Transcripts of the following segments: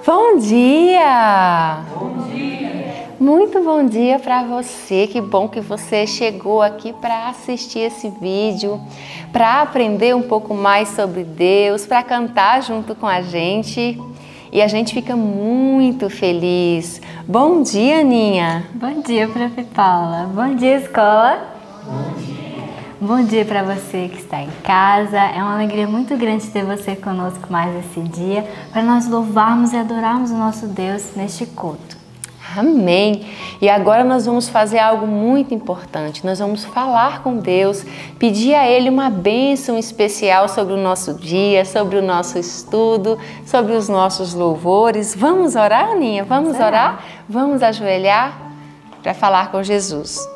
Bom dia! Bom dia! Muito bom dia para você. Que bom que você chegou aqui para assistir esse vídeo, para aprender um pouco mais sobre Deus, para cantar junto com a gente. E a gente fica muito feliz. Bom dia, Aninha! Bom dia, Prof. Paula. Bom dia, escola. Bom dia. Bom dia para você que está em casa. É uma alegria muito grande ter você conosco mais esse dia, para nós louvarmos e adorarmos o nosso Deus neste culto. Amém! E agora nós vamos fazer algo muito importante. Nós vamos falar com Deus, pedir a Ele uma bênção especial sobre o nosso dia, sobre o nosso estudo, sobre os nossos louvores. Vamos orar, Aninha? Vamos orar? Vamos ajoelhar para falar com Jesus.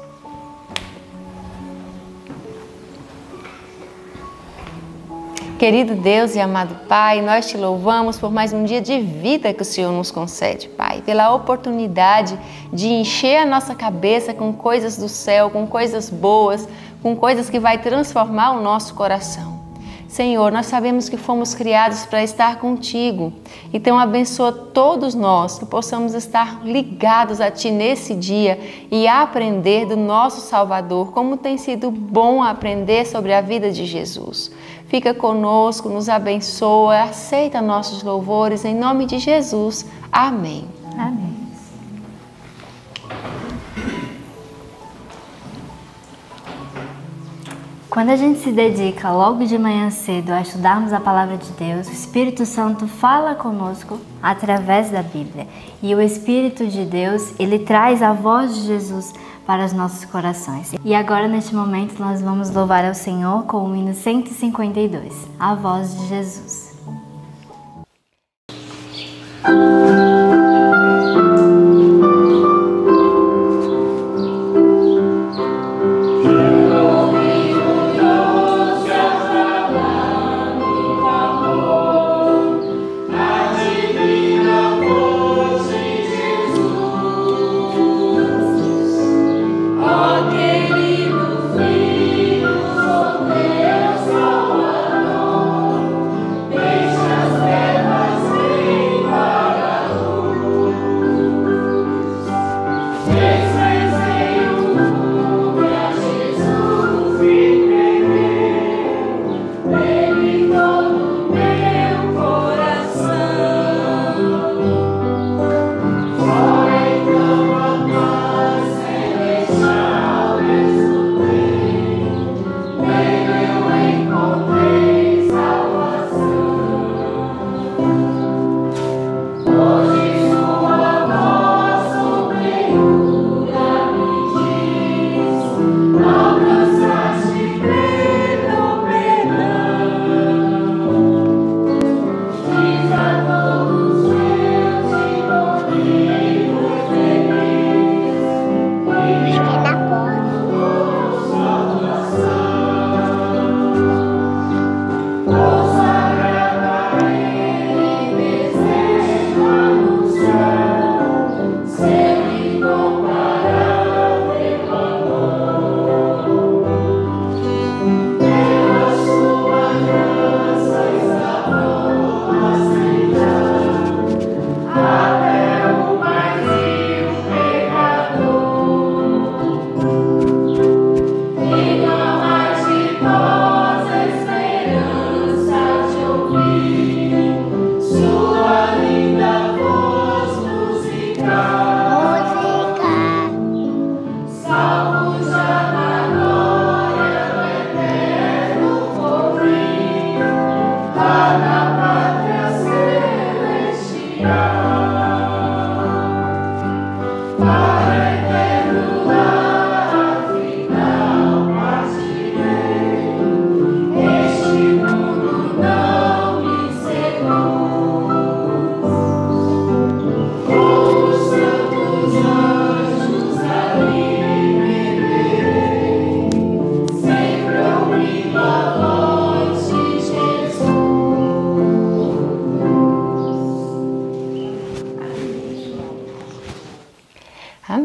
Querido Deus e amado Pai, nós te louvamos por mais um dia de vida que o Senhor nos concede, Pai, pela oportunidade de encher a nossa cabeça com coisas do céu, com coisas boas, com coisas que vai transformar o nosso coração. Senhor, nós sabemos que fomos criados para estar contigo, então abençoa todos nós, que possamos estar ligados a Ti nesse dia e aprender do nosso Salvador, como tem sido bom aprender sobre a vida de Jesus. Fica conosco, nos abençoa, aceita nossos louvores, em nome de Jesus. Amém. Amém. Quando a gente se dedica logo de manhã cedo a estudarmos a Palavra de Deus, o Espírito Santo fala conosco através da Bíblia. E o Espírito de Deus, ele traz a voz de Jesus para os nossos corações. E agora, neste momento, nós vamos louvar ao Senhor com o hino 152, a voz de Jesus.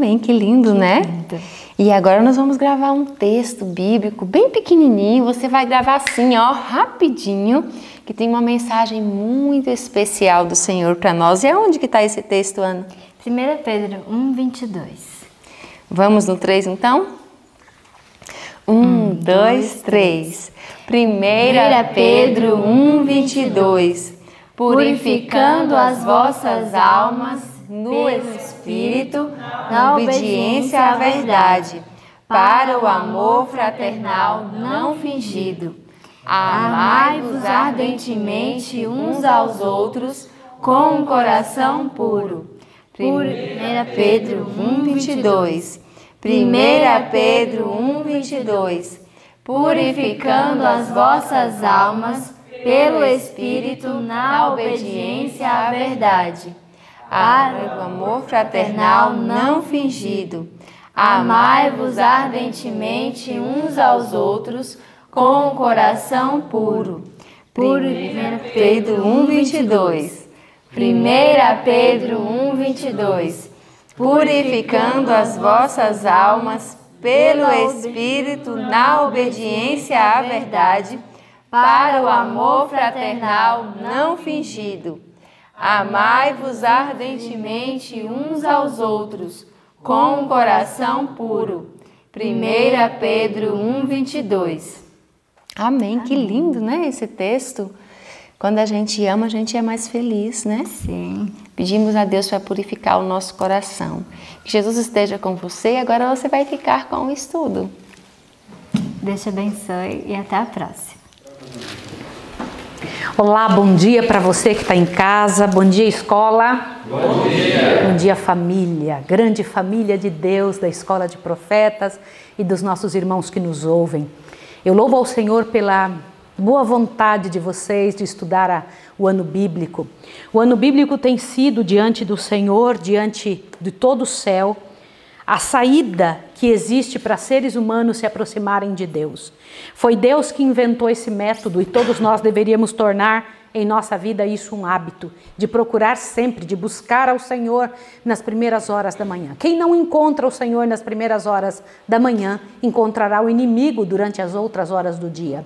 Amém, que lindo, né? Lindo. E agora nós vamos gravar um texto bíblico bem pequenininho. Você vai gravar assim, ó, rapidinho, que tem uma mensagem muito especial do Senhor para nós. E aonde que está esse texto, Ana? 1 Pedro 1:22. Vamos no 3 então? 1, 2, 3. 1 Pedro 1:22. Purificando as vossas almas no Espírito, na obediência à verdade, para o amor fraternal não fingido. Amai-vos ardentemente uns aos outros com um coração puro. 1 Pedro 1:22. 1 Pedro 1:22. Purificando as vossas almas pelo Espírito na obediência à verdade, para o amor fraternal não fingido. Amai-vos ardentemente uns aos outros com um coração puro. 1 Pedro 1:22. 1 Pedro 1:22. Purificando as vossas almas pelo Espírito na obediência à verdade, para o amor fraternal não fingido. Amai-vos ardentemente uns aos outros, com um coração puro. 1 Pedro 1:22. Amém. Que lindo, né, esse texto? Quando a gente ama, a gente é mais feliz, né? Sim. Pedimos a Deus para purificar o nosso coração. Que Jesus esteja com você e agora você vai ficar com o estudo. Deus te abençoe e até a próxima. Olá, bom dia para você que está em casa, bom dia escola, Bom dia. bom dia família, grande família de Deus, da Escola de Profetas e dos nossos irmãos que nos ouvem. Eu louvo ao Senhor pela boa vontade de vocês de estudar o ano bíblico. O ano bíblico tem sido diante do Senhor, diante de todo o céu, a saída que existe para seres humanos se aproximarem de Deus. Foi Deus que inventou esse método e todos nós deveríamos tornar em nossa vida isso um hábito, de procurar sempre, de buscar ao Senhor nas primeiras horas da manhã. Quem não encontra o Senhor nas primeiras horas da manhã, encontrará o inimigo durante as outras horas do dia.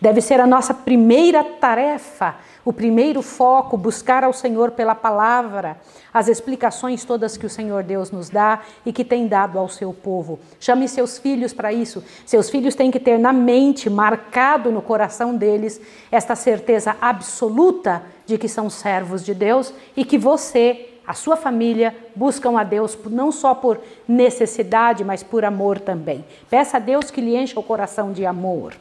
Deve ser a nossa primeira tarefa, o primeiro foco, buscar ao Senhor pela palavra, as explicações todas que o Senhor Deus nos dá e que tem dado ao seu povo. Chame seus filhos para isso. Seus filhos têm que ter na mente, marcado no coração deles, esta certeza absoluta de que são servos de Deus e que você, a sua família, buscam a Deus não só por necessidade, mas por amor também. Peça a Deus que lhe encha o coração de amor.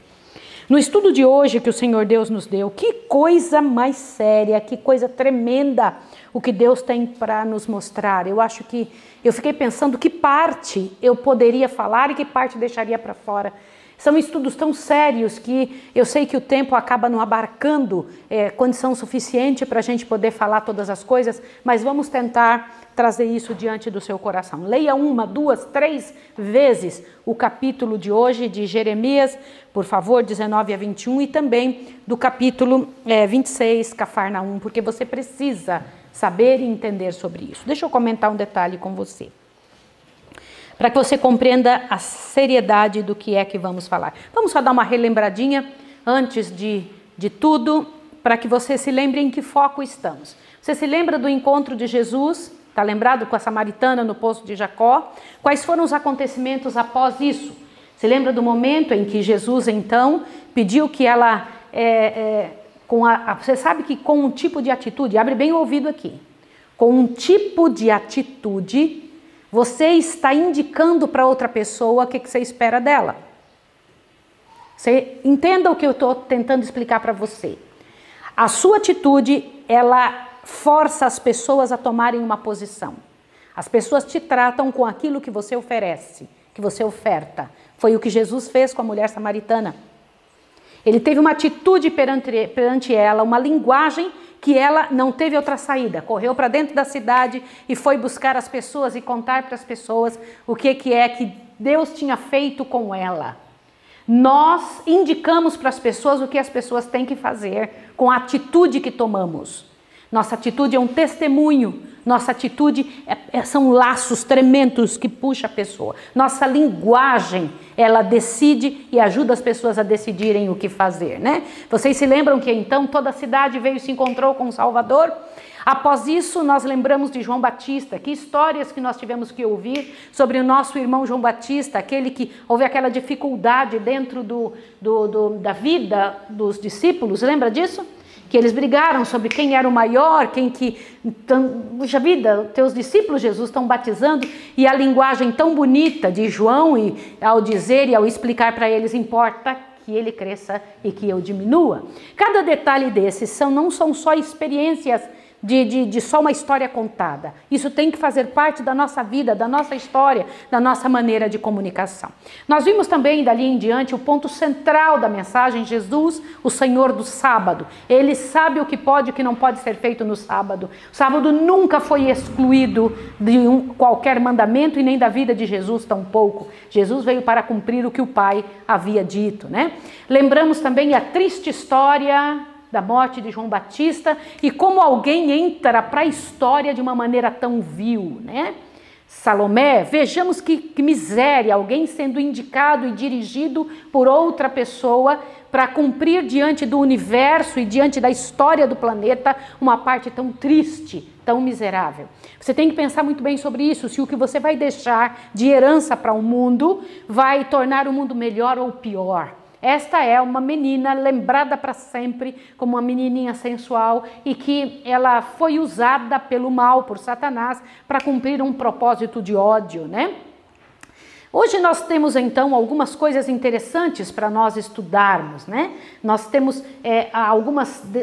No estudo de hoje que o Senhor Deus nos deu, que coisa mais séria, que coisa tremenda o que Deus tem para nos mostrar. Eu fiquei pensando que parte eu poderia falar e que parte deixaria para fora. São estudos tão sérios que eu sei que o tempo acaba não abarcando condição suficiente para a gente poder falar todas as coisas, mas vamos tentar trazer isso diante do seu coração. Leia 1, 2, 3 vezes o capítulo de hoje de Jeremias, por favor, 19 a 21, e também do capítulo 26, Cafarnaum, porque você precisa saber e entender sobre isso. Deixa eu comentar um detalhe com você, para que você compreenda a seriedade do que é que vamos falar. Vamos só dar uma relembradinha antes de tudo, para que você se lembre em que foco estamos. Você se lembra do encontro de Jesus? Está lembrado com a samaritana no poço de Jacó? Quais foram os acontecimentos após isso? Se lembra do momento em que Jesus, então, pediu que ela... você sabe que com um tipo de atitude, abre bem o ouvido aqui, com um tipo de atitude, você está indicando para outra pessoa o que você espera dela. Você entenda o que eu estou tentando explicar para você. A sua atitude, ela força as pessoas a tomarem uma posição. As pessoas te tratam com aquilo que você oferece, que você oferta. Foi o que Jesus fez com a mulher samaritana. Ele teve uma atitude perante ela, uma linguagem que ela não teve outra saída. Correu para dentro da cidade e foi buscar as pessoas e contar para as pessoas o que é que Deus tinha feito com ela. Nós indicamos para as pessoas o que as pessoas têm que fazer com a atitude que tomamos. Nossa atitude é um testemunho Nossa atitude são laços tremendos que puxam a pessoa. Nossa linguagem, ela decide e ajuda as pessoas a decidirem o que fazer, né? Vocês se lembram que então toda a cidade veio e se encontrou com o Salvador? Após isso, nós lembramos de João Batista. Que histórias que nós tivemos que ouvir sobre o nosso irmão João Batista, aquele que houve aquela dificuldade dentro da vida dos discípulos, lembra disso? Que eles brigaram sobre quem era o maior, puxa vida, teus discípulos, Jesus, estão batizando, e a linguagem tão bonita de João, e ao dizer e ao explicar para eles, importa que ele cresça e que eu diminua. Cada detalhe desses não são só experiências de só uma história contada. Isso tem que fazer parte da nossa vida, da nossa história, da nossa maneira de comunicação. Nós vimos também dali em diante o ponto central da mensagem, Jesus, o Senhor do sábado. Ele sabe o que pode e o que não pode ser feito no sábado. O sábado nunca foi excluído de qualquer mandamento e nem da vida de Jesus tampouco. Jesus veio para cumprir o que o Pai havia dito, né? Lembramos também a triste história da morte de João Batista e como alguém entra para a história de uma maneira tão vil, né? Salomé, vejamos que miséria, alguém sendo indicado e dirigido por outra pessoa para cumprir diante do universo e diante da história do planeta uma parte tão triste, tão miserável. Você tem que pensar muito bem sobre isso, se o que você vai deixar de herança para o mundo vai tornar o mundo melhor ou pior. Esta é uma menina lembrada para sempre como uma menininha sensual e que ela foi usada pelo mal, por Satanás, para cumprir um propósito de ódio, né? Hoje nós temos então algumas coisas interessantes para nós estudarmos, né? Nós temos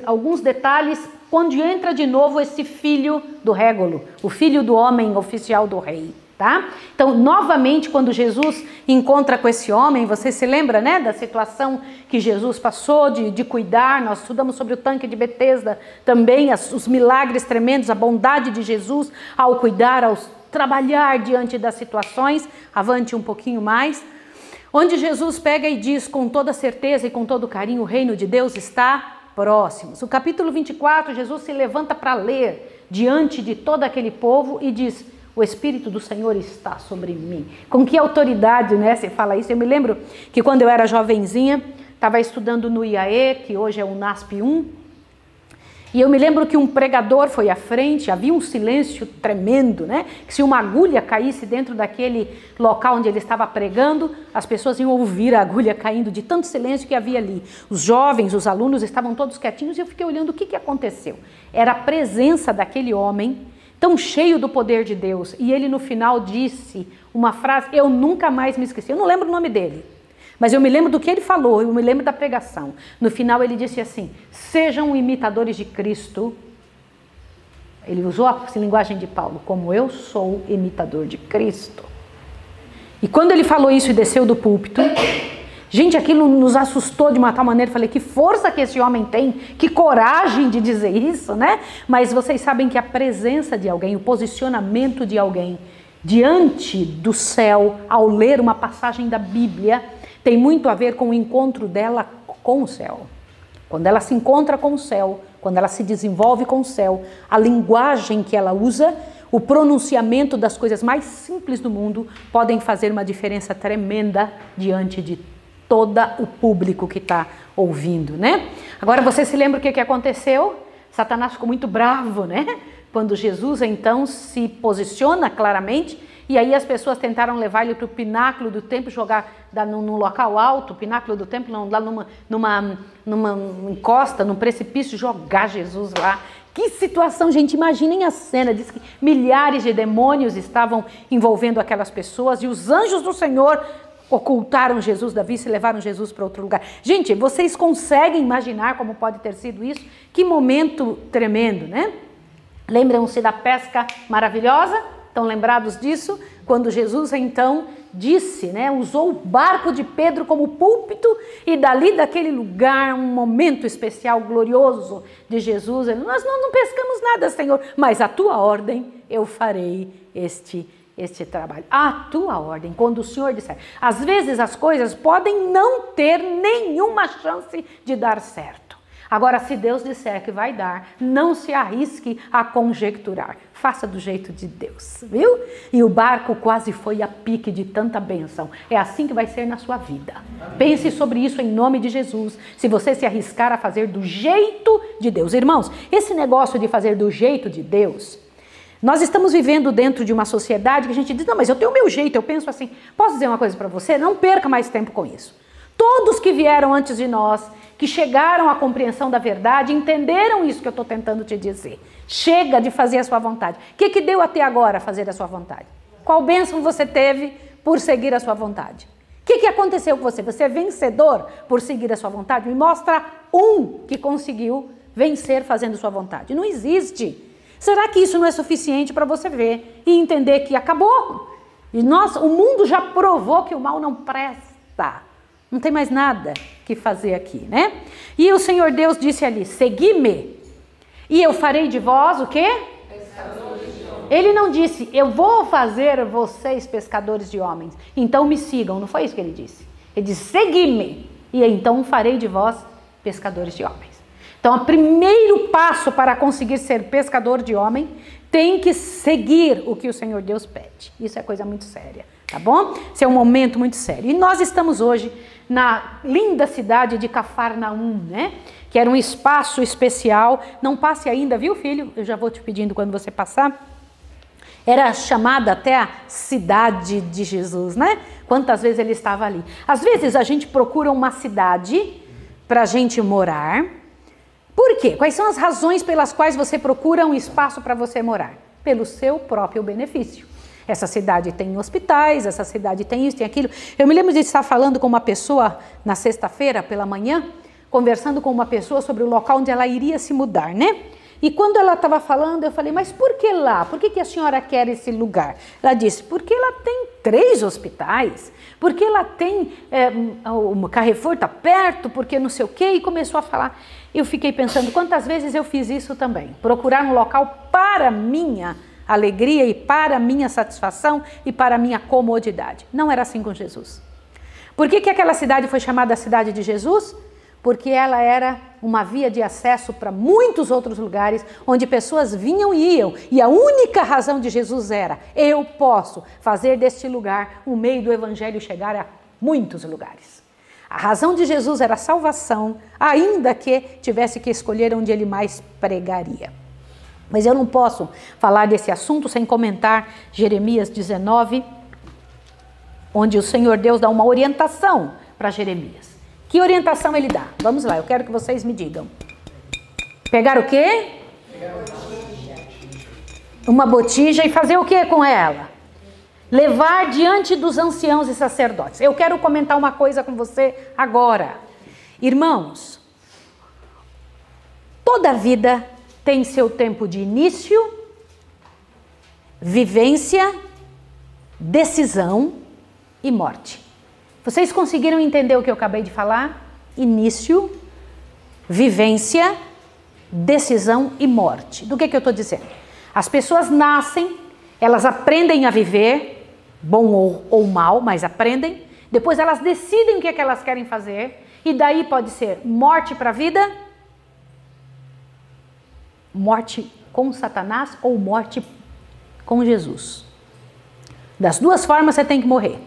alguns detalhes quando entra de novo esse filho do Régulo, o filho do homem oficial do rei. Tá? Então, novamente, quando Jesus encontra com esse homem, você se lembra, né, da situação que Jesus passou de cuidar? Nós estudamos sobre o tanque de Betesda também, os milagres tremendos, a bondade de Jesus ao cuidar, ao trabalhar diante das situações. Avante um pouquinho mais. Onde Jesus pega e diz com toda certeza e com todo carinho, o reino de Deus está próximo. No capítulo 24, Jesus se levanta para ler diante de todo aquele povo e diz: o Espírito do Senhor está sobre mim. Com que autoridade, né, você fala isso? Eu me lembro que quando eu era jovenzinha, estava estudando no IAE, que hoje é o NASP 1, e eu me lembro que um pregador foi à frente, havia um silêncio tremendo, né? Que se uma agulha caísse dentro daquele local onde ele estava pregando, as pessoas iam ouvir a agulha caindo de tanto silêncio que havia ali. Os jovens, os alunos estavam todos quietinhos e eu fiquei olhando o que aconteceu. Era a presença daquele homem tão cheio do poder de Deus, e ele no final disse uma frase, eu nunca mais me esqueci, eu não lembro o nome dele, mas eu me lembro do que ele falou, eu me lembro da pregação. No final ele disse assim: sejam imitadores de Cristo. Ele usou a linguagem de Paulo, como eu sou imitador de Cristo. E quando ele falou isso e desceu do púlpito, gente, aquilo nos assustou de uma tal maneira. Falei, que força que esse homem tem, que coragem de dizer isso, né? Mas vocês sabem que a presença de alguém, o posicionamento de alguém diante do céu, ao ler uma passagem da Bíblia, tem muito a ver com o encontro dela com o céu. Quando ela se encontra com o céu, quando ela se desenvolve com o céu, a linguagem que ela usa, o pronunciamento das coisas mais simples do mundo podem fazer uma diferença tremenda diante de todo o público que está ouvindo, né? Agora você se lembra o que aconteceu? Satanás ficou muito bravo, né? Quando Jesus então se posiciona claramente, e aí as pessoas tentaram levar ele para o pináculo do templo, jogar num local alto, o pináculo do templo, lá numa encosta, num precipício, jogar Jesus lá. Que situação, gente, imaginem a cena. Diz que milhares de demônios estavam envolvendo aquelas pessoas e os anjos do Senhor ocultaram Jesus da vista e levaram Jesus para outro lugar. Gente, vocês conseguem imaginar como pode ter sido isso? Que momento tremendo, né? Lembram-se da pesca maravilhosa? Estão lembrados disso? Quando Jesus então disse, né, usou o barco de Pedro como púlpito e dali daquele lugar, um momento especial, glorioso de Jesus, ele, nós não pescamos nada, Senhor, mas a tua ordem eu farei este trabalho. A tua ordem, quando o Senhor disser. Às vezes as coisas podem não ter nenhuma chance de dar certo. Agora, se Deus disser que vai dar, não se arrisque a conjecturar. Faça do jeito de Deus, viu? E o barco quase foi a pique de tanta bênção. É assim que vai ser na sua vida. Pense sobre isso em nome de Jesus. Se você se arriscar a fazer do jeito de Deus. Irmãos, esse negócio de fazer do jeito de Deus, nós estamos vivendo dentro de uma sociedade que a gente diz, não, mas eu tenho o meu jeito, eu penso assim. Posso dizer uma coisa para você? Não perca mais tempo com isso. Todos que vieram antes de nós, que chegaram à compreensão da verdade, entenderam isso que eu estou tentando te dizer. Chega de fazer a sua vontade. O que deu até agora fazer a sua vontade? Qual bênção você teve por seguir a sua vontade? O que aconteceu com você? Você é vencedor por seguir a sua vontade? Me mostra um que conseguiu vencer fazendo sua vontade. Não existe. Será que isso não é suficiente para você ver e entender que acabou? E o mundo já provou que o mal não presta. Não tem mais nada que fazer aqui, né? E o Senhor Deus disse ali, segui-me, e eu farei de vós o quê? Pescadores de homens. Ele não disse, eu vou fazer vocês pescadores de homens, então me sigam. Não foi isso que ele disse. Ele disse, segui-me, e então farei de vós pescadores de homens. Então, o primeiro passo para conseguir ser pescador de homem tem que seguir o que o Senhor Deus pede. Isso é coisa muito séria, tá bom? Isso é um momento muito sério. E nós estamos hoje na linda cidade de Cafarnaum, né? Que era um espaço especial. Não passe ainda, viu, filho? Eu já vou te pedindo quando você passar. Era chamada até a cidade de Jesus, né? Quantas vezes ele estava ali. Às vezes a gente procura uma cidade para a gente morar. Por quê? Quais são as razões pelas quais você procura um espaço para você morar? Pelo seu próprio benefício. Essa cidade tem hospitais, essa cidade tem isso, tem aquilo. Eu me lembro de estar falando com uma pessoa na sexta-feira pela manhã, conversando com uma pessoa sobre o local onde ela iria se mudar, né? E quando ela estava falando, eu falei, mas por que lá? Por que a senhora quer esse lugar? Ela disse, porque ela tem 3 hospitais, porque ela tem, o Carrefour está perto, porque não sei o quê, e começou a falar. Eu fiquei pensando, quantas vezes eu fiz isso também? Procurar um local para minha alegria e para minha satisfação e para minha comodidade. Não era assim com Jesus. Por que aquela cidade foi chamada a cidade de Jesus? Porque ela era uma via de acesso para muitos outros lugares onde pessoas vinham e iam. E a única razão de Jesus era, eu posso fazer deste lugar um meio do evangelho chegar a muitos lugares. A razão de Jesus era a salvação, ainda que tivesse que escolher onde ele mais pregaria. Mas eu não posso falar desse assunto sem comentar Jeremias 19, onde o Senhor Deus dá uma orientação para Jeremias. Que orientação ele dá? Vamos lá, eu quero que vocês me digam. Pegar o quê? Uma botija e fazer o que com ela? Levar diante dos anciãos e sacerdotes. Eu quero comentar uma coisa com você agora. Irmãos, toda vida tem seu tempo de início, vivência, decisão e morte. Vocês conseguiram entender o que eu acabei de falar? Início, vivência, decisão e morte. Do que eu estou dizendo? As pessoas nascem, elas aprendem a viver, bom ou mal, mas aprendem. Depois elas decidem o que é que elas querem fazer. E daí pode ser morte para a vida, morte com Satanás ou morte com Jesus. Das duas formas você tem que morrer.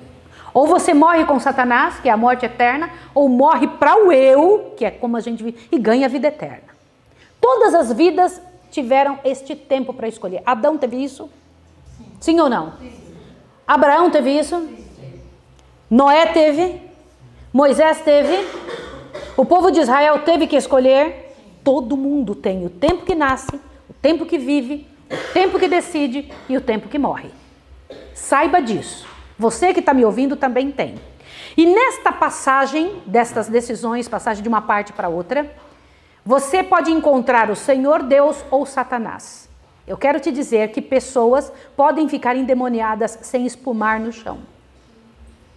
Ou você morre com Satanás, que é a morte eterna, ou morre para o eu, que é como a gente vive, e ganha a vida eterna. Todas as vidas tiveram este tempo para escolher. Adão teve isso? Sim ou não? Sim. Abraão teve isso? Sim. Noé teve? Moisés teve? O povo de Israel teve que escolher? Todo mundo tem o tempo que nasce, o tempo que vive, o tempo que decide e o tempo que morre. Saiba disso. Você que está me ouvindo também tem. E nesta passagem, destas decisões, passagem de uma parte para outra, você pode encontrar o Senhor Deus ou Satanás. Eu quero te dizer que pessoas podem ficar endemoniadas sem espumar no chão.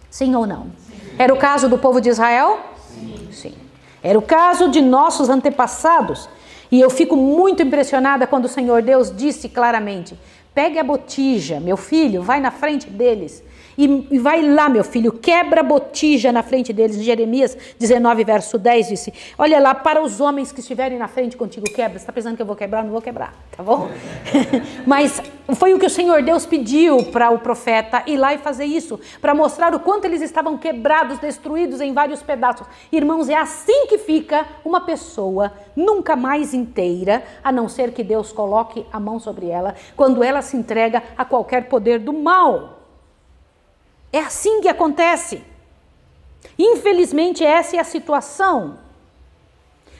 Sim ou não? Sim. Era o caso do povo de Israel? Sim. Sim. Era o caso de nossos antepassados. E eu fico muito impressionada quando o Senhor Deus disse claramente, pegue a botija, meu filho, vai na frente deles E vai lá, meu filho, quebra a botija na frente deles. Em Jeremias 19, verso 10, disse: olha lá, para os homens que estiverem na frente contigo, quebra. Você está pensando que eu vou quebrar? Não vou quebrar, tá bom? Mas foi o que o Senhor Deus pediu para o profeta ir lá e fazer isso, para mostrar o quanto eles estavam quebrados, destruídos em vários pedaços. Irmãos, é assim que fica uma pessoa nunca mais inteira, a não ser que Deus coloque a mão sobre ela, quando ela se entrega a qualquer poder do mal. É assim que acontece. Infelizmente, essa é a situação.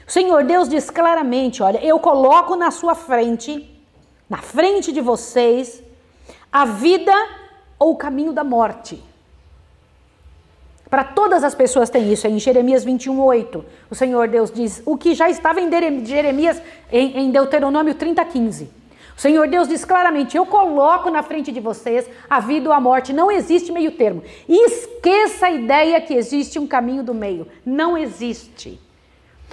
O Senhor Deus diz claramente: olha, eu coloco na sua frente, na frente de vocês, a vida ou o caminho da morte. Para todas as pessoas tem isso. Em Jeremias 21:8, o Senhor Deus diz o que já estava em Jeremias, em Deuteronômio 30:15. O Senhor Deus diz claramente: eu coloco na frente de vocês a vida ou a morte. Não existe meio termo. Esqueça a ideia que existe um caminho do meio. Não existe.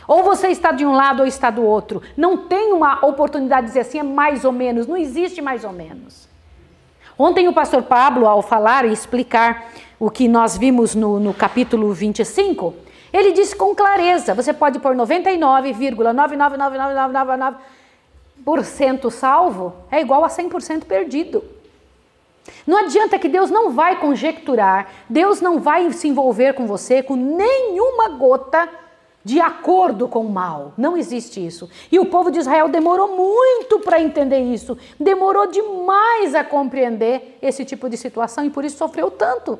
Ou você está de um lado ou está do outro. Não tem uma oportunidade de dizer assim, é mais ou menos. Não existe mais ou menos. Ontem o pastor Pablo, ao falar e explicar o que nós vimos no capítulo 25, ele disse com clareza: você pode pôr 99,99999% salvo, é igual a 100% perdido. Não adianta, que Deus não vai conjecturar, Deus não vai se envolver com você com nenhuma gota de acordo com o mal. Não existe isso. E o povo de Israel demorou muito para entender isso. Demorou demais a compreender esse tipo de situação e por isso sofreu tanto.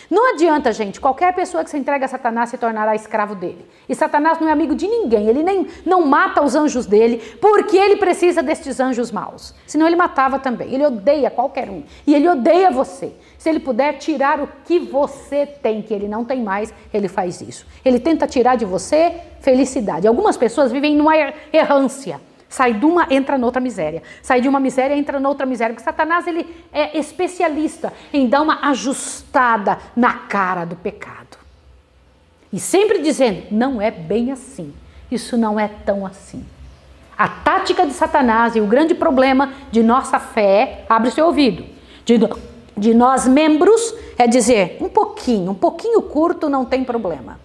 Não adianta, gente, qualquer pessoa que se entrega a Satanás se tornará escravo dele. E Satanás não é amigo de ninguém, ele não mata os anjos dele, porque ele precisa destes anjos maus. Senão ele matava também, ele odeia qualquer um, e ele odeia você. Se ele puder tirar o que você tem, que ele não tem mais, ele faz isso. Ele tenta tirar de você felicidade. Algumas pessoas vivem numa errância. Sai de uma, entra noutra miséria. Sai de uma miséria, entra noutra miséria. Porque Satanás, ele é especialista em dar uma ajustada na cara do pecado. E sempre dizendo, não é bem assim. Isso não é tão assim. A tática de Satanás e o grande problema de nossa fé, abre o seu ouvido, de nós membros, é dizer, um pouquinho curto não tem problema.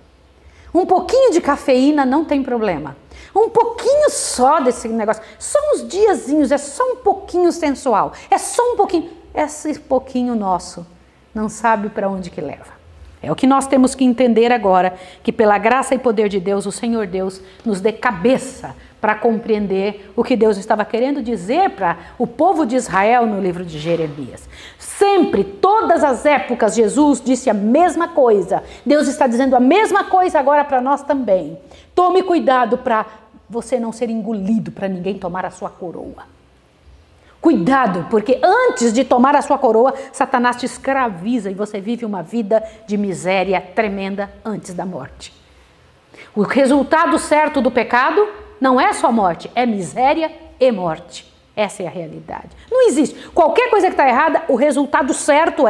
Um pouquinho de cafeína não tem problema. Um pouquinho só desse negócio, só uns diazinhos, é só um pouquinho sensual, é só um pouquinho. Esse pouquinho nosso não sabe para onde que leva. É o que nós temos que entender agora, que pela graça e poder de Deus, o Senhor Deus nos dê cabeça para compreender o que Deus estava querendo dizer para o povo de Israel no livro de Jeremias. Sempre, todas as épocas, Jesus disse a mesma coisa. Deus está dizendo a mesma coisa agora para nós também. Tome cuidado para você não ser engolido, para ninguém tomar a sua coroa. Cuidado, porque antes de tomar a sua coroa, Satanás te escraviza e você vive uma vida de miséria tremenda antes da morte. O resultado certo do pecado não é só morte, é miséria e morte. Essa é a realidade. Não existe. Qualquer coisa que está errada, o resultado certo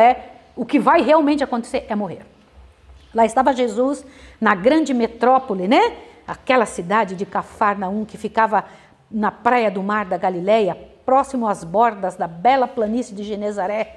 o que vai realmente acontecer é morrer. Lá estava Jesus na grande metrópole, né? Aquela cidade de Cafarnaum que ficava na praia do mar da Galileia, próximo às bordas da bela planície de Genezaré.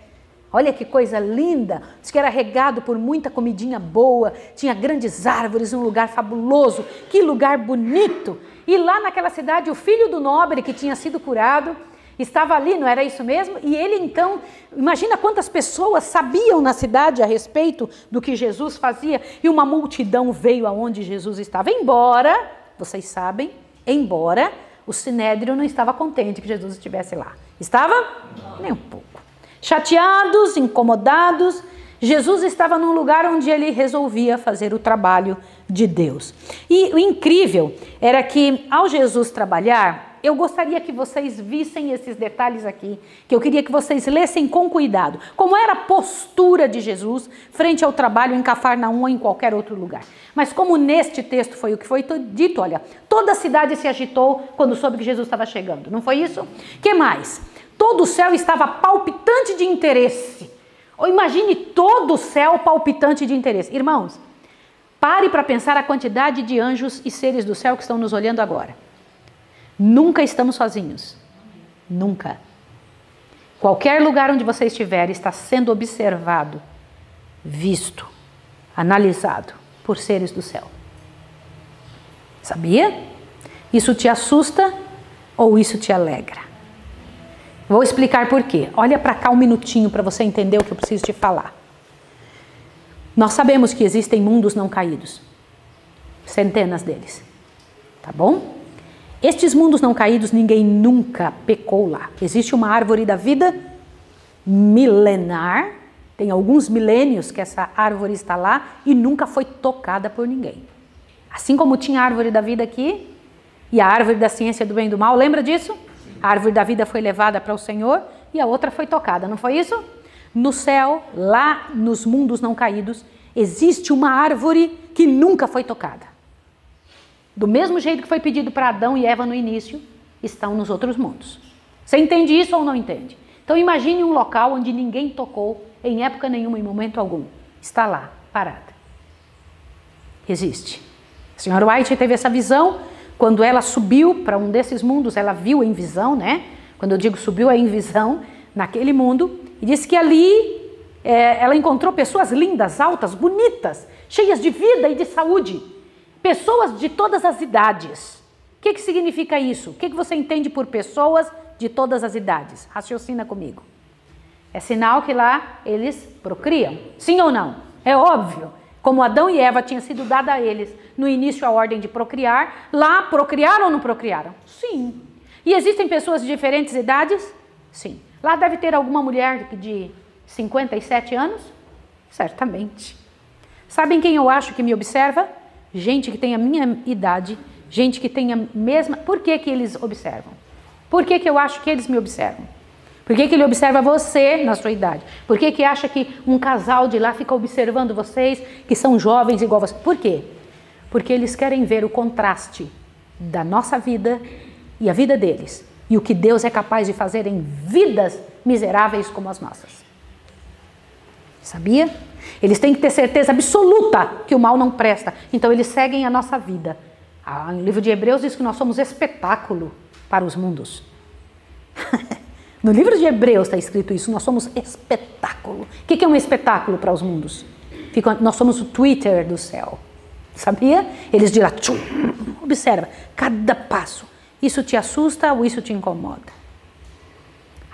Olha que coisa linda, diz que era regado por muita comidinha boa, tinha grandes árvores, um lugar fabuloso, que lugar bonito. E lá naquela cidade, o filho do nobre que tinha sido curado, estava ali, não era isso mesmo? E ele então, imagina quantas pessoas sabiam na cidade a respeito do que Jesus fazia, e uma multidão veio aonde Jesus estava, embora, vocês sabem, embora o Sinédrio não estava contente que Jesus estivesse lá. Estava? Não. Nem um pouco. Chateados, incomodados, Jesus estava num lugar onde ele resolvia fazer o trabalho de Deus. E o incrível era que, ao Jesus trabalhar, eu gostaria que vocês vissem esses detalhes aqui, que eu queria que vocês lessem com cuidado, como era a postura de Jesus frente ao trabalho em Cafarnaum ou em qualquer outro lugar. Mas como neste texto foi o que foi dito, olha, toda a cidade se agitou quando soube que Jesus estava chegando, não foi isso? Que mais? Todo o céu estava palpitante de interesse. Ou imagine todo o céu palpitante de interesse. Irmãos, pare para pensar a quantidade de anjos e seres do céu que estão nos olhando agora. Nunca estamos sozinhos. Nunca. Qualquer lugar onde você estiver está sendo observado visto, analisado por seres do céu. Sabia? Isso te assusta ou isso te alegra? Vou explicar por quê. Olha para cá um minutinho para você entender o que eu preciso te falar. Nós sabemos que existem mundos não caídos. Centenas deles. Tá bom? Estes mundos não caídos, ninguém nunca pecou lá. Existe uma árvore da vida milenar. Tem alguns milênios que essa árvore está lá e nunca foi tocada por ninguém. Assim como tinha a árvore da vida aqui e a árvore da ciência do bem e do mal, lembra disso? A árvore da vida foi levada para o Senhor e a outra foi tocada, não foi isso? No céu, lá nos mundos não caídos, existe uma árvore que nunca foi tocada. Do mesmo jeito que foi pedido para Adão e Eva no início, estão nos outros mundos. Você entende isso ou não entende? Então imagine um local onde ninguém tocou em época nenhuma, em momento algum. Está lá, parada. Existe. A senhora White teve essa visão quando ela subiu para um desses mundos, ela viu em visão, né? Quando eu digo subiu é em visão, naquele mundo, e disse que ali ela encontrou pessoas lindas, altas, bonitas, cheias de vida e de saúde. Pessoas de todas as idades. O que significa isso? O que você entende por pessoas de todas as idades? Raciocina comigo. É sinal que lá eles procriam. Sim ou não? É óbvio. Como Adão e Eva tinha sido dada a eles no início a ordem de procriar, lá procriaram ou não procriaram? Sim. E existem pessoas de diferentes idades? Sim. Lá deve ter alguma mulher de 57 anos? Certamente. Sabem quem eu acho que me observa? Gente que tem a minha idade, gente que tem a mesma... Por que eles observam? Por que eu acho que eles me observam? Por que ele observa você na sua idade? Por que acha que um casal de lá fica observando vocês, que são jovens igual você? Por quê? Porque eles querem ver o contraste da nossa vida e a vida deles. E o que Deus é capaz de fazer em vidas miseráveis como as nossas. Sabia? Eles têm que ter certeza absoluta que o mal não presta. Então eles seguem a nossa vida. No livro de Hebreus diz que nós somos espetáculo para os mundos. No livro de Hebreus está escrito isso, nós somos espetáculo. O que é um espetáculo para os mundos? Nós somos o Twitter do céu. Sabia? Eles dirão, observa, cada passo. Isso te assusta ou isso te incomoda?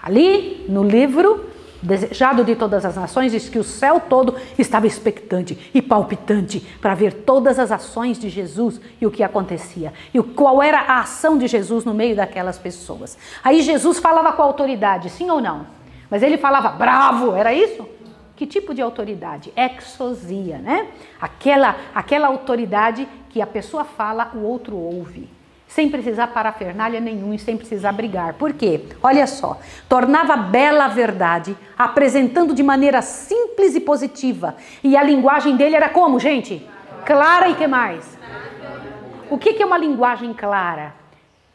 Ali, no livro, Desejado de Todas as Nações, diz que o céu todo estava expectante e palpitante para ver todas as ações de Jesus e o que acontecia. E qual era a ação de Jesus no meio daquelas pessoas. Aí Jesus falava com autoridade, sim ou não? Mas ele falava bravo, era isso? Que tipo de autoridade? Exousia, né? Aquela autoridade que a pessoa fala, o outro ouve. Sem precisar parafernália nenhum e sem precisar brigar. Por quê? Olha só, tornava bela a verdade, apresentando de maneira simples e positiva. E a linguagem dele era como, gente? Clara e que mais? O que é uma linguagem clara?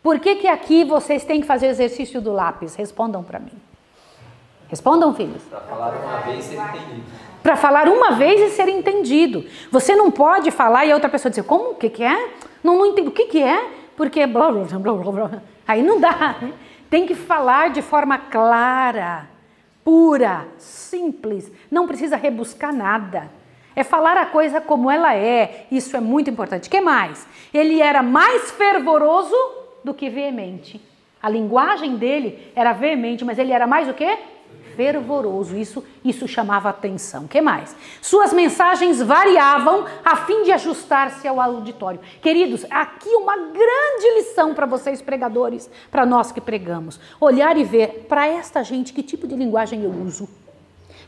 Por que aqui vocês têm que fazer o exercício do lápis? Respondam para mim. Respondam, filhos. Para falar uma vez e ser entendido. Para falar uma vez e ser entendido. Você não pode falar e a outra pessoa dizer, como? O que é? Não entendo. O que é? Porque blá, blá, blá, blá, blá. Aí não dá, né? Tem que falar de forma clara, pura, simples, não precisa rebuscar nada. É falar a coisa como ela é, isso é muito importante. O que mais? Ele era mais fervoroso do que veemente. A linguagem dele era veemente, mas ele era mais o quê? Fervoroso, isso chamava atenção. O que mais? Suas mensagens variavam a fim de ajustar-se ao auditório. Queridos, aqui uma grande lição para vocês pregadores, para nós que pregamos. Olhar e ver, para esta gente, que tipo de linguagem eu uso.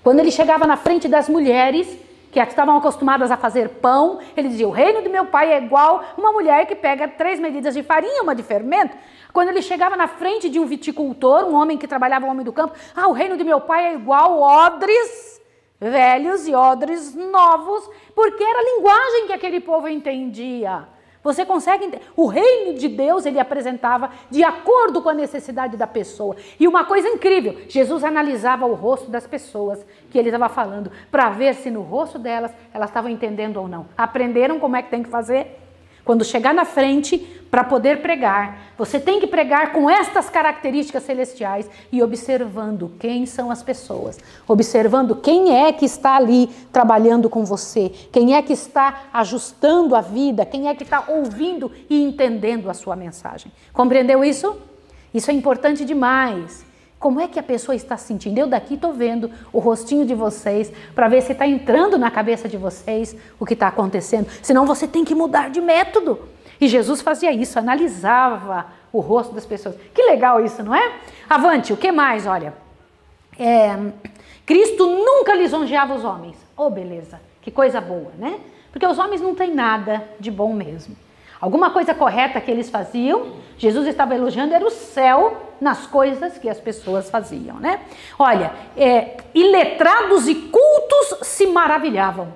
Quando ele chegava na frente das mulheres, que estavam acostumadas a fazer pão, ele dizia, o reino de meu pai é igual uma mulher que pega 3 medidas de farinha, uma de fermento. Quando ele chegava na frente de um viticultor, um homem que trabalhava o homem do campo, o reino de meu pai é igual odres velhos e odres novos, porque era a linguagem que aquele povo entendia. Você consegue entender? O reino de Deus ele apresentava de acordo com a necessidade da pessoa. E uma coisa incrível, Jesus analisava o rosto das pessoas que ele estava falando, para ver se no rosto delas, elas estavam entendendo ou não. Aprenderam como é que tem que fazer? quando chegar na frente para poder pregar, você tem que pregar com estas características celestiais e observando quem são as pessoas, observando quem é que está ali trabalhando com você, quem é que está ajustando a vida, quem é que está ouvindo e entendendo a sua mensagem. Compreendeu isso? Isso é importante demais. Como é que a pessoa está se sentindo? Eu daqui estou vendo o rostinho de vocês para ver se está entrando na cabeça de vocês o que está acontecendo. Senão você tem que mudar de método. E Jesus fazia isso, analisava o rosto das pessoas. Que legal isso, não é? Avante, o que mais? Olha, Cristo nunca lisonjeava os homens. Oh, beleza, que coisa boa, né? Porque os homens não têm nada de bom mesmo. Alguma coisa correta que eles faziam, Jesus estava elogiando, era o céu nas coisas que as pessoas faziam, né? Olha, iletrados e cultos se maravilhavam.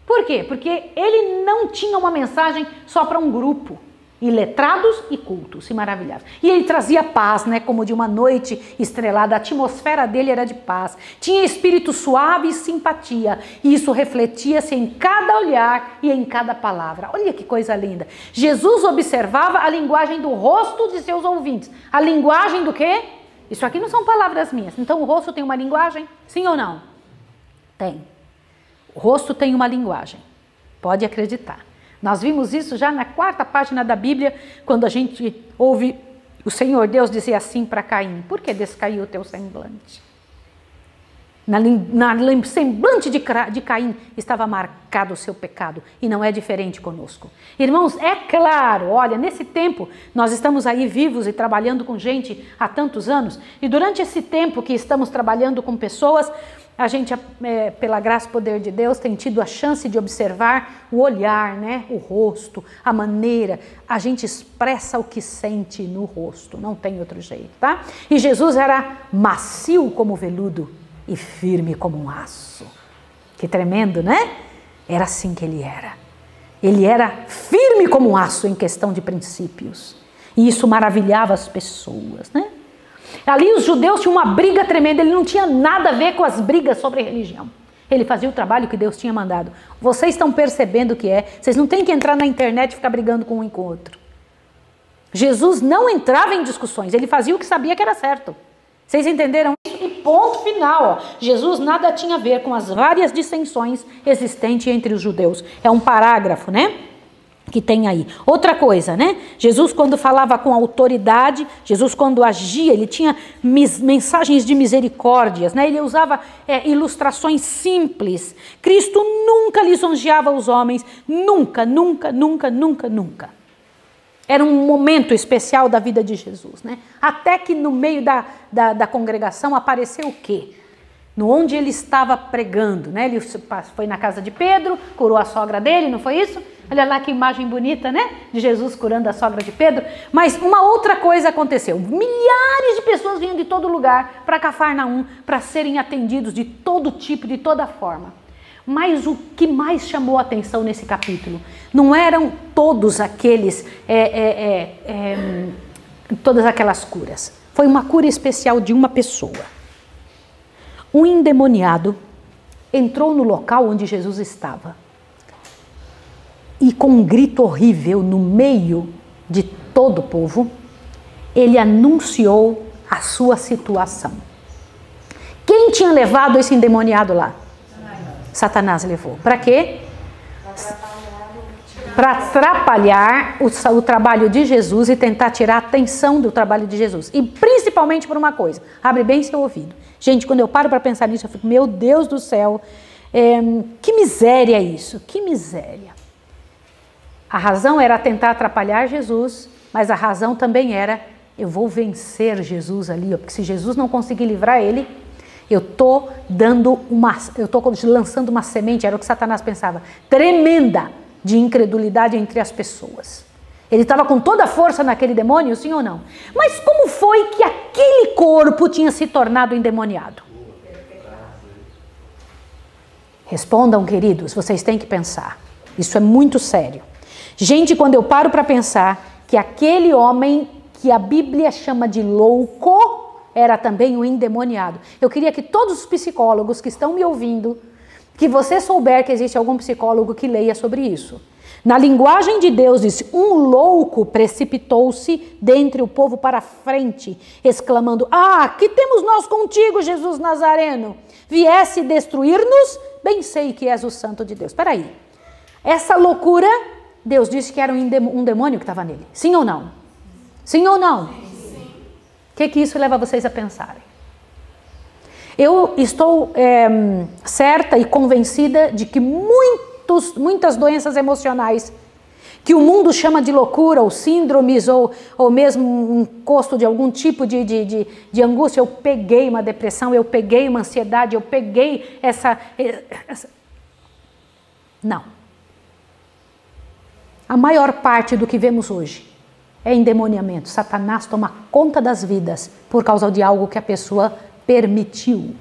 Por quê? Porque ele não tinha uma mensagem só para um grupo. Iletrados e cultos se maravilhavam. E ele trazia paz, né? Como de uma noite estrelada, a atmosfera dele era de paz. Tinha espírito suave e simpatia. E isso refletia-se em cada olhar e em cada palavra. Olha que coisa linda. Jesus observava a linguagem do rosto de seus ouvintes. A linguagem do quê? Isso aqui não são palavras minhas. Então o rosto tem uma linguagem? Sim ou não? Tem. O rosto tem uma linguagem. Pode acreditar. Nós vimos isso já na 4ª página da Bíblia, quando a gente ouve o Senhor Deus dizer assim para Caim: por que descaiu o teu semblante? Na semblante de Caim estava marcado o seu pecado, e não é diferente conosco. Irmãos, é claro, olha, nesse tempo nós estamos aí vivos e trabalhando com gente há tantos anos, e durante esse tempo que estamos trabalhando com pessoas, a gente, pela graça e poder de Deus, tem tido a chance de observar o olhar, né? O rosto, a maneira, a gente expressa o que sente no rosto, não tem outro jeito, tá? E Jesus era macio como veludo e firme como um aço. Que tremendo, né? Era assim que ele era. Ele era firme como um aço em questão de princípios. E isso maravilhava as pessoas, né? Ali os judeus tinham uma briga tremenda, ele não tinha nada a ver com as brigas sobre religião. Ele fazia o trabalho que Deus tinha mandado. Vocês estão percebendo o que é? Vocês não têm que entrar na internet e ficar brigando com um e com o outro. Jesus não entrava em discussões, ele fazia o que sabia que era certo. Vocês entenderam isso? E ponto final. Ó. Jesus nada tinha a ver com as várias dissensões existentes entre os judeus. É um parágrafo, né? Que tem aí. Outra coisa, né? Jesus quando falava com autoridade, Jesus quando agia, ele tinha mensagens de misericórdias, né? Ele usava ilustrações simples. Cristo nunca lisonjeava os homens, nunca, nunca, nunca, nunca, nunca. Era um momento especial da vida de Jesus, né? Até que no meio da congregação apareceu o quê? No onde ele estava pregando, né? Ele foi na casa de Pedro, curou a sogra dele, não foi isso? Olha lá que imagem bonita, né? De Jesus curando a sogra de Pedro. Mas uma outra coisa aconteceu. Milhares de pessoas vinham de todo lugar para Cafarnaum, para serem atendidos de todo tipo, de toda forma. Mas o que mais chamou a atenção nesse capítulo não eram todos aqueles, todas aquelas curas. Foi uma cura especial de uma pessoa. Um endemoniado entrou no local onde Jesus estava e com um grito horrível no meio de todo o povo, ele anunciou a sua situação. Quem tinha levado esse endemoniado lá? Satanás levou. Para quê? Para atrapalhar o trabalho de Jesus e tentar tirar a atenção do trabalho de Jesus. E principalmente por uma coisa, abre bem seu ouvido. Gente, quando eu paro para pensar nisso, eu fico, meu Deus do céu, que miséria isso, que miséria. A razão era tentar atrapalhar Jesus, mas a razão também era, eu vou vencer Jesus ali, ó, porque se Jesus não conseguir livrar ele, eu estou lançando uma semente, era o que Satanás pensava, tremenda de incredulidade entre as pessoas. Ele estava com toda a força naquele demônio, sim ou não? Mas como foi que aquele corpo tinha se tornado endemoniado? Respondam, queridos, vocês têm que pensar. Isso é muito sério. Gente, quando eu paro para pensar que aquele homem que a Bíblia chama de louco era também um endemoniado. Eu queria que todos os psicólogos que estão me ouvindo que você souber que existe algum psicólogo que leia sobre isso. Na linguagem de Deus diz, um louco precipitou-se dentre o povo para a frente, exclamando, que temos nós contigo, Jesus Nazareno? Viesse destruir-nos? Bem sei que és o santo de Deus. Espera aí, essa loucura, Deus disse que era um demônio que estava nele. Sim ou não? Sim ou não? Sim. O que isso leva vocês a pensarem? Eu estou certa e convencida de que muitas doenças emocionais que o mundo chama de loucura, ou síndromes, ou mesmo um encosto de algum tipo de angústia, eu peguei uma depressão, eu peguei uma ansiedade, eu peguei essa... Não. A maior parte do que vemos hoje é endemoniamento. Satanás toma conta das vidas por causa de algo que a pessoa permitiu,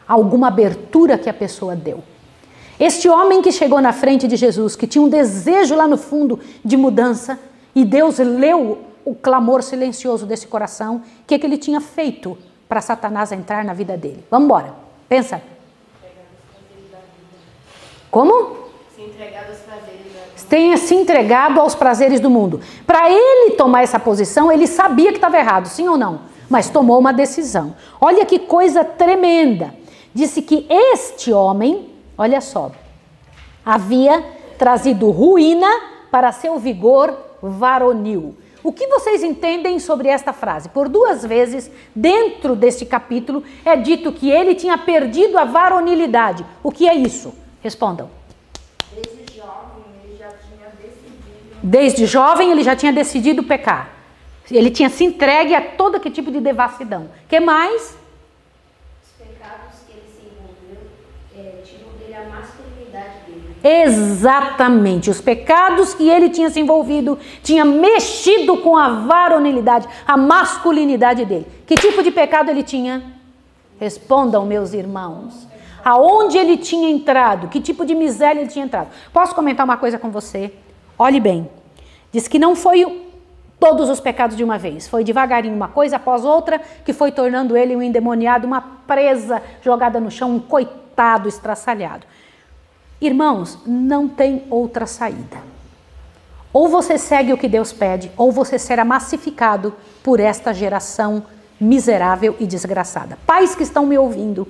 alguma abertura que a pessoa deu. Este homem que chegou na frente de Jesus, que tinha um desejo lá no fundo de mudança, e Deus leu o clamor silencioso desse coração, o que ele tinha feito para Satanás entrar na vida dele? Vamos embora, pensa. Como? Se entregado aos prazeres da vida. Tenha se entregado aos prazeres do mundo. Para ele tomar essa posição, ele sabia que estava errado, sim ou não? Mas tomou uma decisão. Olha que coisa tremenda. Disse que este homem, olha só, havia trazido ruína para seu vigor varonil. O que vocês entendem sobre esta frase? Por 2 vezes, dentro deste capítulo, é dito que ele tinha perdido a varonilidade. O que é isso? Respondam. Desde jovem ele já tinha decidido. Desde jovem ele já tinha decidido pecar. Ele tinha se entregue a todo que tipo de devassidão. O que mais? Os pecados que ele se envolveu tiram dele a masculinidade dele. Exatamente. Os pecados que ele tinha se envolvido tinha mexido com a varonilidade, a masculinidade dele. Que tipo de pecado ele tinha? Respondam, meus irmãos. Aonde ele tinha entrado? Que tipo de miséria ele tinha entrado? Posso comentar uma coisa com você? Olhe bem. Diz que não foi todos os pecados de uma vez. Foi devagarinho, uma coisa após outra, que foi tornando ele um endemoniado, uma presa jogada no chão, um coitado estraçalhado. Irmãos, não tem outra saída. Ou você segue o que Deus pede, ou você será massificado por esta geração miserável e desgraçada. Pais que estão me ouvindo,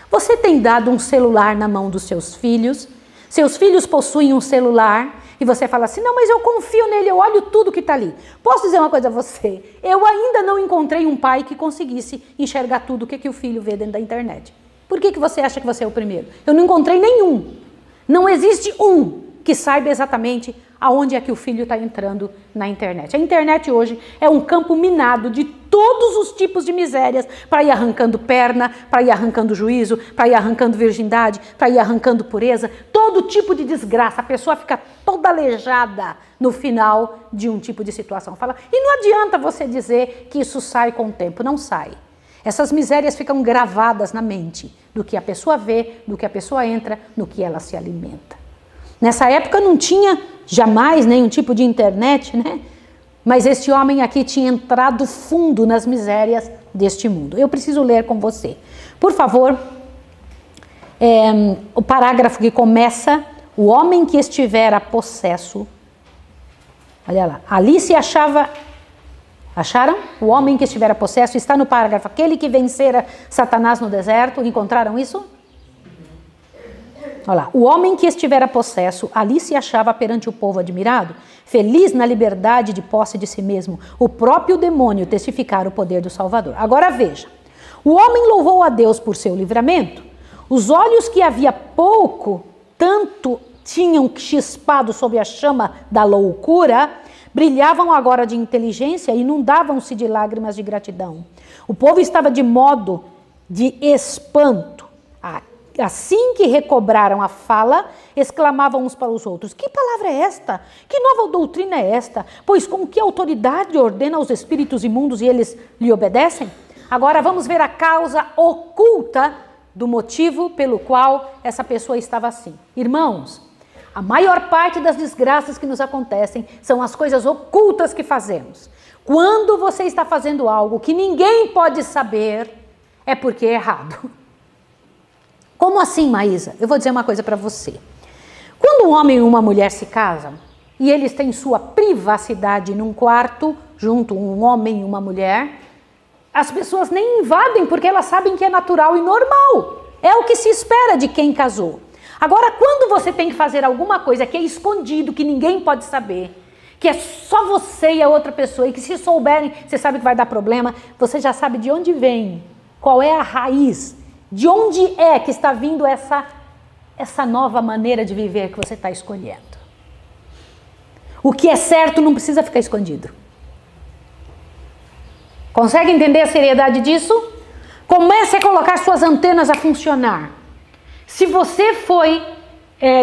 você tem dado um celular na mão dos seus filhos? Seus filhos possuem um celular e você fala assim, não, mas eu confio nele, eu olho tudo que está ali. Posso dizer uma coisa a você? Eu ainda não encontrei um pai que conseguisse enxergar tudo o que o filho vê dentro da internet. Por que você acha que você é o primeiro? Eu não encontrei nenhum. Não existe um que saiba exatamente aonde é que o filho está entrando na internet. A internet hoje é um campo minado de todos os tipos de misérias, para ir arrancando perna, para ir arrancando juízo, para ir arrancando virgindade, para ir arrancando pureza, todo tipo de desgraça. A pessoa fica toda aleijada no final de um tipo de situação. Fala, e não adianta você dizer que isso sai com o tempo, não sai. Essas misérias ficam gravadas na mente, do que a pessoa vê, do que a pessoa entra, no que ela se alimenta. Nessa época não tinha jamais nenhum tipo de internet, né? Mas este homem aqui tinha entrado fundo nas misérias deste mundo. Eu preciso ler com você. Por favor, o parágrafo que começa, o homem que estivera possesso, olha lá, ali se achava, acharam? O homem que estivera possesso, está no parágrafo, aquele que vencera Satanás no deserto, encontraram isso? Olha lá, o homem que estivera possesso, ali se achava perante o povo admirado, feliz na liberdade de posse de si mesmo, o próprio demônio testificara o poder do Salvador. Agora veja, o homem louvou a Deus por seu livramento, os olhos que havia pouco tanto tinham chispado sob a chama da loucura, brilhavam agora de inteligência e inundavam-se de lágrimas de gratidão. O povo estava de modo de espanto. Assim que recobraram a fala, exclamavam uns para os outros, que palavra é esta? Que nova doutrina é esta? Pois com que autoridade ordena aos espíritos imundos e eles lhe obedecem? Agora vamos ver a causa oculta do motivo pelo qual essa pessoa estava assim. Irmãos, a maior parte das desgraças que nos acontecem são as coisas ocultas que fazemos. Quando você está fazendo algo que ninguém pode saber, é porque é errado. Como assim, Maísa? Eu vou dizer uma coisa para você. Quando um homem e uma mulher se casam, e eles têm sua privacidade num quarto, junto um homem e uma mulher, as pessoas nem invadem porque elas sabem que é natural e normal. É o que se espera de quem casou. Agora, quando você tem que fazer alguma coisa que é escondido, que ninguém pode saber, que é só você e a outra pessoa, e que se souberem, você sabe que vai dar problema, você já sabe de onde vem, qual é a raiz, de onde é que está vindo essa nova maneira de viver que você está escolhendo. O que é certo não precisa ficar escondido. Consegue entender a seriedade disso? Comece a colocar suas antenas a funcionar. Se você foi